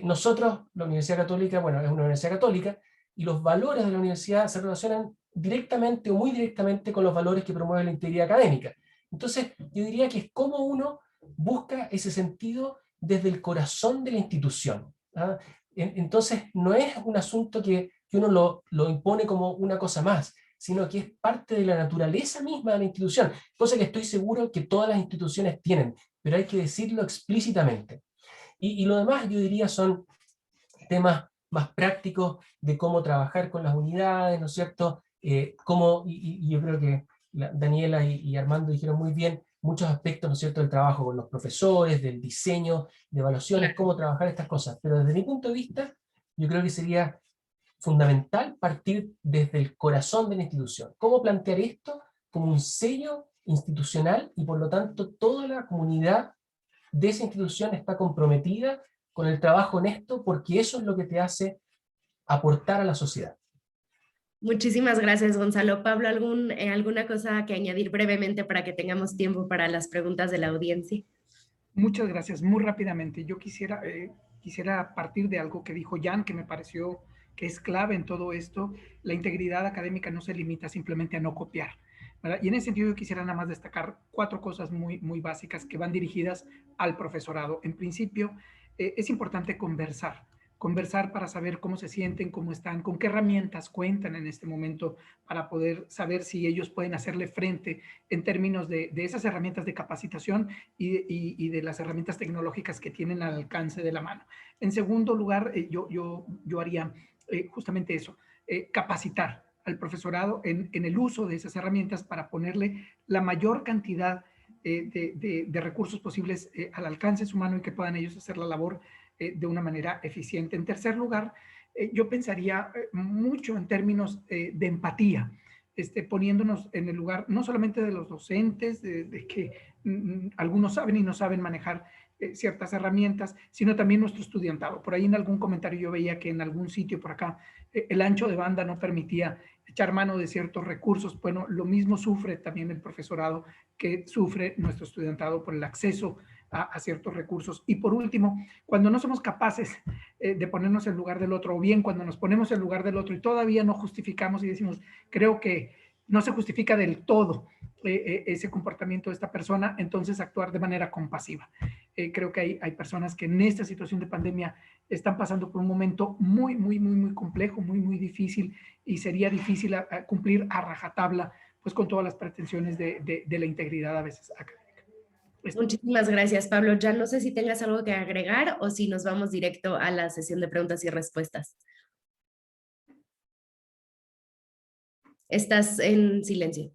Nosotros, la Universidad Católica, bueno, es una universidad católica, y los valores de la universidad se relacionan directamente o muy directamente con los valores que promueve la integridad académica. Entonces, yo diría que es cómo uno busca ese sentido desde el corazón de la institución. ¿Ah? Entonces, no es un asunto que uno lo impone como una cosa más, sino que es parte de la naturaleza misma de la institución, cosa que estoy seguro que todas las instituciones tienen, pero hay que decirlo explícitamente. Y lo demás, yo diría, son temas más prácticos de cómo trabajar con las unidades, ¿no es cierto? Y yo creo que Daniela y Armando dijeron muy bien muchos aspectos, ¿no es cierto?, del trabajo con los profesores, del diseño, de evaluaciones, cómo trabajar estas cosas. Pero desde mi punto de vista, yo creo que sería fundamental partir desde el corazón de la institución. ¿Cómo plantear esto como un sello institucional y por lo tanto toda la comunidad de esa institución está comprometida con el trabajo honesto porque eso es lo que te hace aportar a la sociedad? Muchísimas gracias, Gonzalo. Pablo, ¿alguna cosa que añadir brevemente para que tengamos tiempo para las preguntas de la audiencia? Muchas gracias. Muy rápidamente, yo quisiera partir de algo que dijo Jan, que me pareció que es clave en todo esto. La integridad académica no se limita simplemente a no copiar, ¿verdad? Y en ese sentido yo quisiera nada más destacar 4 cosas muy, muy básicas que van dirigidas al profesorado. En principio, es importante conversar para saber cómo se sienten, cómo están, con qué herramientas cuentan en este momento para poder saber si ellos pueden hacerle frente en términos de esas herramientas de capacitación y de las herramientas tecnológicas que tienen al alcance de la mano. En segundo lugar, yo haría justamente eso, capacitar al profesorado en el uso de esas herramientas para ponerle la mayor cantidad de recursos posibles al alcance de su mano y que puedan ellos hacer la labor de una manera eficiente. En tercer lugar, yo pensaría mucho en términos de empatía, poniéndonos en el lugar no solamente de los docentes, de que algunos saben y no saben manejar ciertas herramientas, sino también nuestro estudiantado. Por ahí en algún comentario yo veía que en algún sitio por acá el ancho de banda no permitía echar mano de ciertos recursos. Bueno, lo mismo sufre también el profesorado que sufre nuestro estudiantado por el acceso a ciertos recursos. Y por último, cuando no somos capaces de ponernos en lugar del otro, o bien cuando nos ponemos en lugar del otro y todavía no justificamos y decimos, creo que no se justifica del todo ese comportamiento de esta persona, entonces actuar de manera compasiva. Creo que hay personas que en esta situación de pandemia están pasando por un momento muy, muy, muy, muy complejo, muy, muy difícil, y sería difícil cumplir a rajatabla pues con todas las pretensiones de la integridad a veces académica. Muchísimas gracias, Pablo. Ya no sé si tengas algo que agregar o si nos vamos directo a la sesión de preguntas y respuestas. Estás en silencio.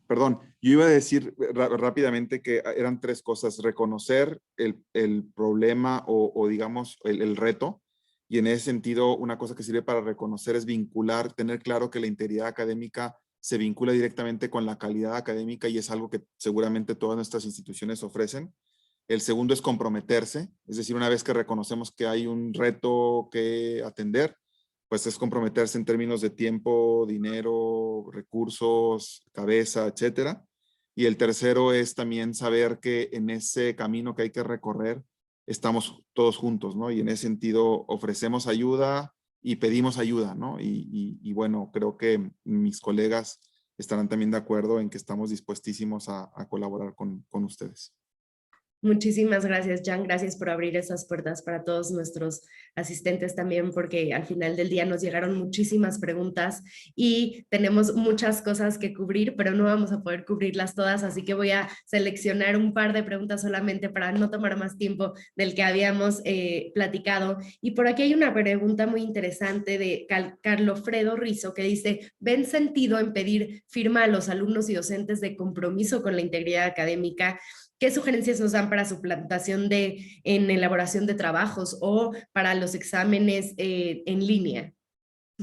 Perdón, yo iba a decir rápidamente que eran 3 cosas: reconocer el problema o digamos el reto, y en ese sentido una cosa que sirve para reconocer es vincular, tener claro que la integridad académica se vincula directamente con la calidad académica y es algo que seguramente todas nuestras instituciones ofrecen. El segundo es comprometerse, es decir, una vez que reconocemos que hay un reto que atender, pues es comprometerse en términos de tiempo, dinero, recursos, cabeza, etcétera. Y el tercero es también saber que en ese camino que hay que recorrer estamos todos juntos, ¿no? Y en ese sentido ofrecemos ayuda y pedimos ayuda, ¿no? Y bueno, creo que mis colegas estarán también de acuerdo en que estamos dispuestísimos a colaborar con ustedes. Muchísimas gracias, Jan. Gracias por abrir esas puertas para todos nuestros asistentes también, porque al final del día nos llegaron muchísimas preguntas y tenemos muchas cosas que cubrir, pero no vamos a poder cubrirlas todas, así que voy a seleccionar un par de preguntas solamente para no tomar más tiempo del que habíamos platicado. Y por aquí hay una pregunta muy interesante de Carlofredo Rizo que dice, ¿ven sentido en pedir firma a los alumnos y docentes de compromiso con la integridad académica? ¿qué sugerencias nos dan para suplantación en elaboración de trabajos o para los exámenes en línea?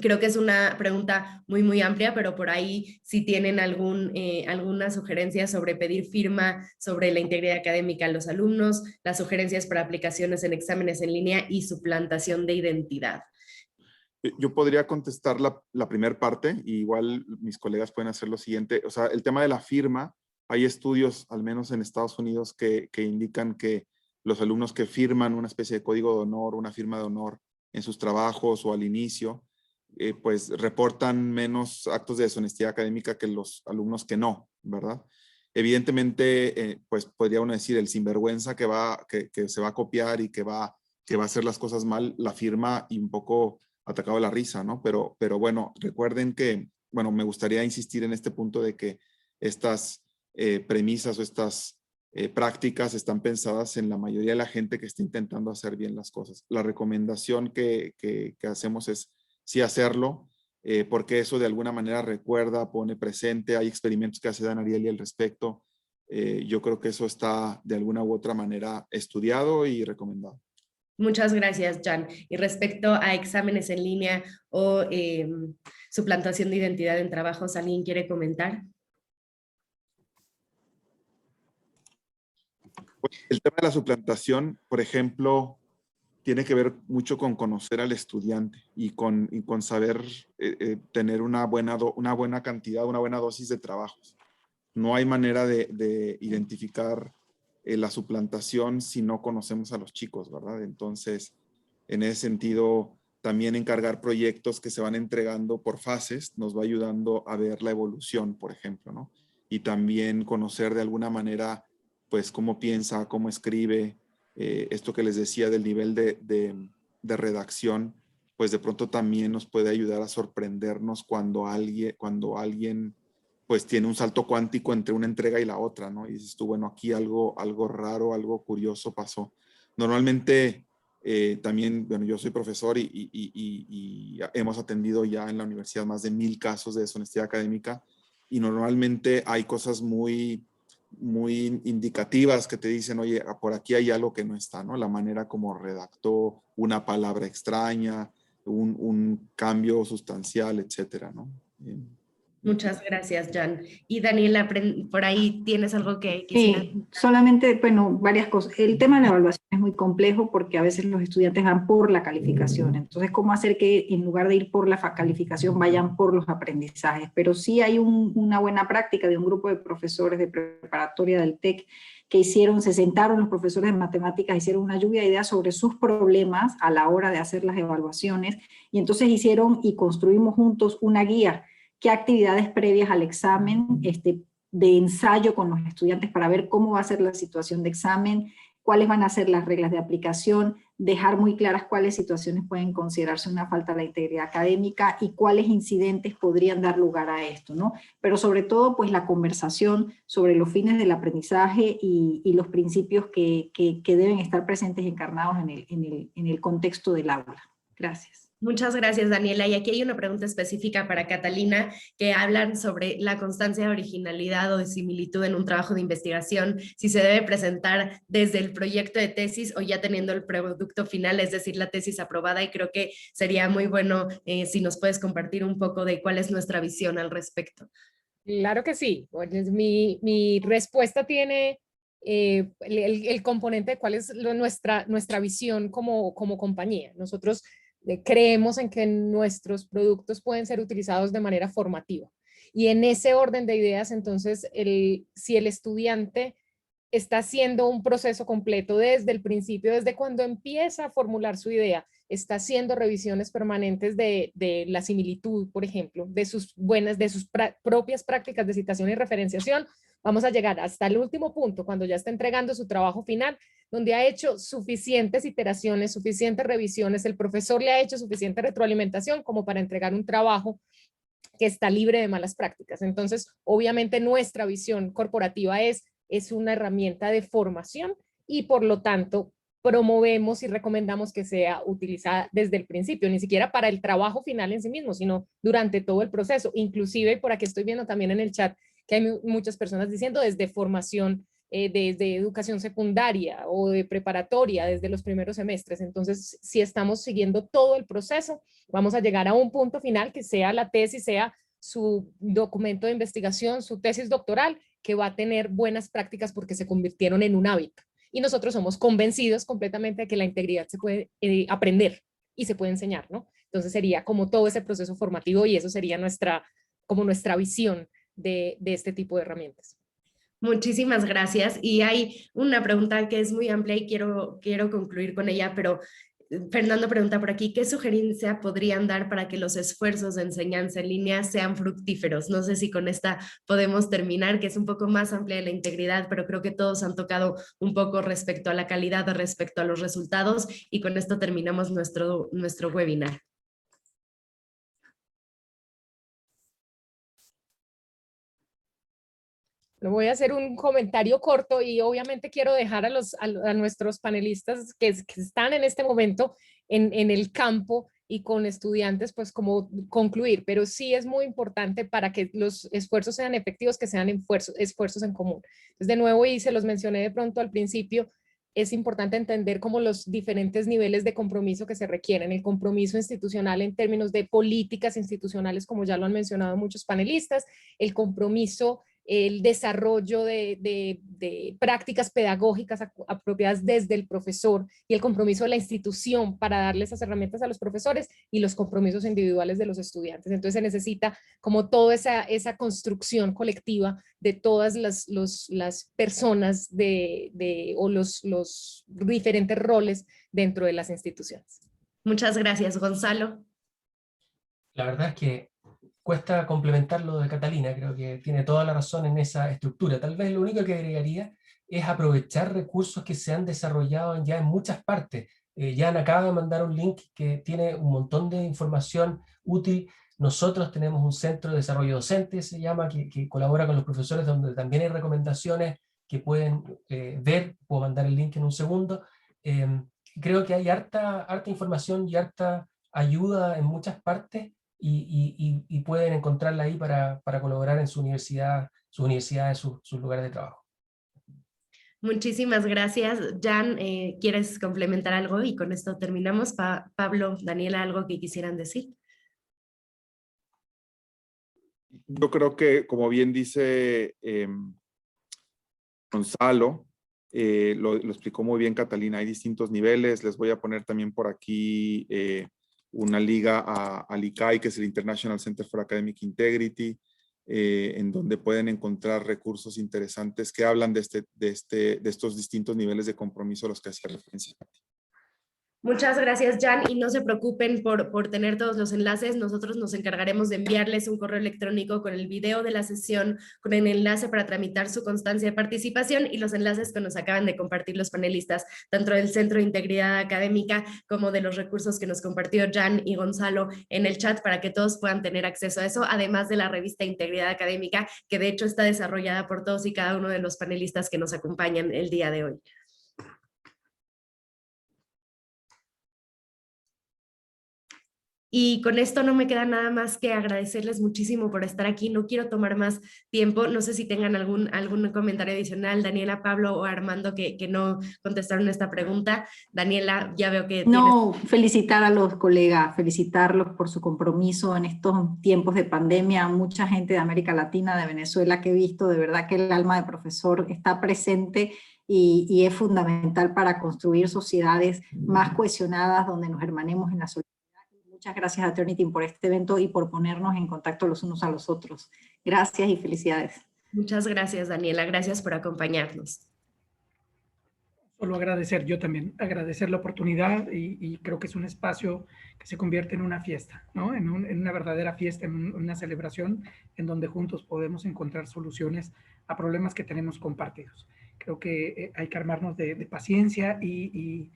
Creo que es una pregunta muy, muy amplia, pero por ahí si tienen alguna sugerencia sobre pedir firma, sobre la integridad académica a los alumnos, las sugerencias para aplicaciones en exámenes en línea y suplantación de identidad. Yo podría contestar la primera parte, y igual mis colegas pueden hacer lo siguiente. O sea, el tema de la firma, hay estudios, al menos en Estados Unidos, que indican que los alumnos que firman una especie de código de honor, una firma de honor en sus trabajos o al inicio, pues reportan menos actos de deshonestidad académica que los alumnos que no, ¿verdad? Evidentemente, pues podría uno decir el sinvergüenza que se va a copiar y que va a hacer las cosas mal, la firma y un poco atacado la risa, ¿no? Pero bueno, recuerden que, bueno, me gustaría insistir en este punto de que estas premisas o estas prácticas están pensadas en la mayoría de la gente que está intentando hacer bien las cosas. La recomendación que hacemos es sí hacerlo, porque eso de alguna manera recuerda, pone presente, hay experimentos que hace Dan Ariely al respecto. Yo creo que eso está de alguna u otra manera estudiado y recomendado. Muchas gracias, Jan. Y respecto a exámenes en línea o suplantación de identidad en trabajos, ¿alguien quiere comentar? El tema de la suplantación, por ejemplo, tiene que ver mucho con conocer al estudiante y con saber tener una buena cantidad, una buena dosis de trabajos. No hay manera de identificar la suplantación si no conocemos a los chicos, ¿verdad? Entonces, en ese sentido, también encargar proyectos que se van entregando por fases nos va ayudando a ver la evolución, por ejemplo, ¿no? Y también conocer de alguna manera, pues, cómo piensa, cómo escribe, esto que les decía del nivel de redacción, pues de pronto también nos puede ayudar a sorprendernos cuando alguien pues tiene un salto cuántico entre una entrega y la otra, ¿no? Y dices tú, bueno, aquí algo raro, algo curioso pasó. Normalmente también, bueno, yo soy profesor y hemos atendido ya en la universidad más de 1000 casos de deshonestidad académica, y normalmente hay cosas muy indicativas que te dicen, oye, por aquí hay algo que no está, ¿no? La manera como redactó una palabra extraña, un cambio sustancial, etcétera, ¿no? Muchas gracias, Jan. Y Daniela, por ahí tienes algo que quisieras. Sí, solamente, bueno, varias cosas. El tema de la evaluación es muy complejo porque a veces los estudiantes van por la calificación. Entonces, ¿cómo hacer que en lugar de ir por la calificación vayan por los aprendizajes? Pero sí hay una buena práctica de un grupo de profesores de preparatoria del TEC que se sentaron los profesores de matemáticas, hicieron una lluvia de ideas sobre sus problemas a la hora de hacer las evaluaciones, y entonces hicieron y construimos juntos una guía. ¿Qué actividades previas al examen, de ensayo con los estudiantes para ver cómo va a ser la situación de examen, cuáles van a ser las reglas de aplicación, dejar muy claras cuáles situaciones pueden considerarse una falta de la integridad académica y cuáles incidentes podrían dar lugar a esto, ¿no? Pero sobre todo, pues la conversación sobre los fines del aprendizaje y los principios que deben estar presentes y encarnados en el contexto del aula. Gracias. Muchas gracias, Daniela. Y aquí hay una pregunta específica para Catalina, que hablan sobre la constancia de originalidad o de similitud en un trabajo de investigación, si se debe presentar desde el proyecto de tesis o ya teniendo el producto final, es decir, la tesis aprobada, y creo que sería muy bueno si nos puedes compartir un poco de cuál es nuestra visión al respecto. Claro que sí. Pues mi respuesta tiene el componente de cuál es nuestra visión como compañía. Nosotros creemos en que nuestros productos pueden ser utilizados de manera formativa. Y en ese orden de ideas, entonces, si el estudiante está haciendo un proceso completo desde el principio, desde cuando empieza a formular su idea, está haciendo revisiones permanentes de la similitud, por ejemplo, de sus propias prácticas de citación y referenciación, vamos a llegar hasta el último punto, cuando ya está entregando su trabajo final, donde ha hecho suficientes iteraciones, suficientes revisiones, el profesor le ha hecho suficiente retroalimentación como para entregar un trabajo que está libre de malas prácticas. Entonces, obviamente nuestra visión corporativa es una herramienta de formación y por lo tanto promovemos y recomendamos que sea utilizada desde el principio, ni siquiera para el trabajo final en sí mismo, sino durante todo el proceso. Inclusive, por aquí estoy viendo también en el chat que hay muchas personas diciendo desde formación desde educación secundaria o de preparatoria, desde los primeros semestres. Entonces, si estamos siguiendo todo el proceso, vamos a llegar a un punto final que sea la tesis, sea su documento de investigación, su tesis doctoral, que va a tener buenas prácticas porque se convirtieron en un hábito. Y nosotros somos convencidos completamente de que la integridad se puede aprender y se puede enseñar, ¿no? Entonces sería como todo ese proceso formativo y eso sería como nuestra visión de este tipo de herramientas. Muchísimas gracias. Y hay una pregunta que es muy amplia y quiero concluir con ella, pero Fernando pregunta por aquí, ¿qué sugerencia podrían dar para que los esfuerzos de enseñanza en línea sean fructíferos? No sé si con esta podemos terminar, que es un poco más amplia de la integridad, pero creo que todos han tocado un poco respecto a la calidad, respecto a los resultados, y con esto terminamos nuestro webinar. Voy a hacer un comentario corto y obviamente quiero dejar a nuestros panelistas que están en este momento en el campo y con estudiantes, pues como concluir, pero sí es muy importante para que los esfuerzos sean efectivos, que sean esfuerzos en común. Entonces, de nuevo, y se los mencioné de pronto al principio, es importante entender como los diferentes niveles de compromiso que se requieren. El compromiso institucional en términos de políticas institucionales, como ya lo han mencionado muchos panelistas, el compromiso, el desarrollo de prácticas pedagógicas apropiadas desde el profesor y el compromiso de la institución para darle esas herramientas a los profesores y los compromisos individuales de los estudiantes. Entonces se necesita como toda esa construcción colectiva de todas las personas o los diferentes roles dentro de las instituciones. Muchas gracias, Gonzalo. La verdad es que cuesta complementar lo de Catalina, creo que tiene toda la razón en esa estructura. Tal vez lo único que agregaría es aprovechar recursos que se han desarrollado ya en muchas partes. Jan acaba de mandar un link que tiene un montón de información útil. Nosotros tenemos un centro de desarrollo docente, se llama, que colabora con los profesores, donde también hay recomendaciones que pueden ver. Puedo mandar el link en un segundo. Creo que hay harta información y harta ayuda en muchas partes, y pueden encontrarla ahí para colaborar en su universidad, sus universidades, sus lugares de trabajo. Muchísimas gracias. Jan, ¿quieres complementar algo? Y con esto terminamos. Pablo, Daniela, ¿algo que quisieran decir? Yo creo que, como bien dice Gonzalo, lo explicó muy bien Catalina, hay distintos niveles. Les voy a poner también por aquí una liga al ICAI, que es el International Center for Academic Integrity, en donde pueden encontrar recursos interesantes que hablan de estos distintos niveles de compromiso a los que hacía referencia. Muchas gracias, Jan, y no se preocupen por tener todos los enlaces. Nosotros nos encargaremos de enviarles un correo electrónico con el video de la sesión, con el enlace para tramitar su constancia de participación y los enlaces que nos acaban de compartir los panelistas, tanto del Centro de Integridad Académica como de los recursos que nos compartió Jan y Gonzalo en el chat, para que todos puedan tener acceso a eso, además de la revista Integridad Académica, que de hecho está desarrollada por todos y cada uno de los panelistas que nos acompañan el día de hoy. Y con esto no me queda nada más que agradecerles muchísimo por estar aquí. No quiero tomar más tiempo. No sé si tengan algún comentario adicional, Daniela, Pablo o Armando, que no contestaron esta pregunta. Daniela, ya veo que no, felicitar a los colegas, felicitarlos por su compromiso en estos tiempos de pandemia. Mucha gente de América Latina, de Venezuela que he visto, de verdad que el alma de profesor está presente y es fundamental para construir sociedades más cohesionadas donde nos hermanemos en la solidaridad. Muchas gracias a Turnitin por este evento y por ponernos en contacto los unos a los otros. Gracias y felicidades. Muchas gracias, Daniela. Gracias por acompañarnos. Solo agradecer, yo también, agradecer la oportunidad y creo que es un espacio que se convierte en una fiesta, ¿no? En una verdadera fiesta, en una celebración en donde juntos podemos encontrar soluciones a problemas que tenemos compartidos. Creo que hay que armarnos de paciencia y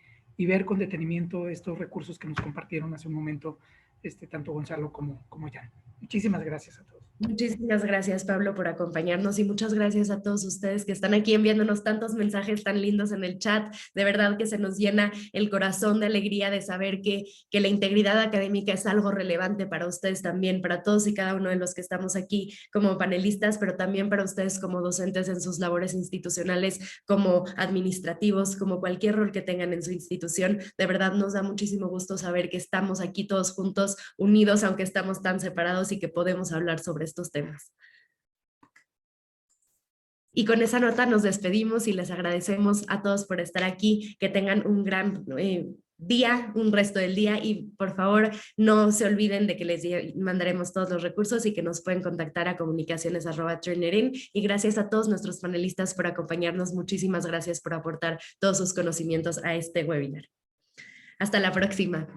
ver con detenimiento estos recursos que nos compartieron hace un momento tanto Gonzalo como Jan. Muchísimas gracias a todos. Muchísimas gracias, Pablo, por acompañarnos y muchas gracias a todos ustedes que están aquí enviándonos tantos mensajes tan lindos en el chat. De verdad que se nos llena el corazón de alegría de saber que la integridad académica es algo relevante para ustedes también, para todos y cada uno de los que estamos aquí como panelistas, pero también para ustedes como docentes en sus labores institucionales, como administrativos, como cualquier rol que tengan en su institución. De verdad nos da muchísimo gusto saber que estamos aquí todos juntos, unidos, aunque estamos tan separados y que podemos hablar sobre estos temas. Y con esa nota nos despedimos y les agradecemos a todos por estar aquí, que tengan un gran día, un resto del día y por favor no se olviden de que les mandaremos todos los recursos y que nos pueden contactar a comunicaciones@Turnitin. Y gracias a todos nuestros panelistas por acompañarnos. Muchísimas gracias por aportar todos sus conocimientos a este webinar. Hasta la próxima.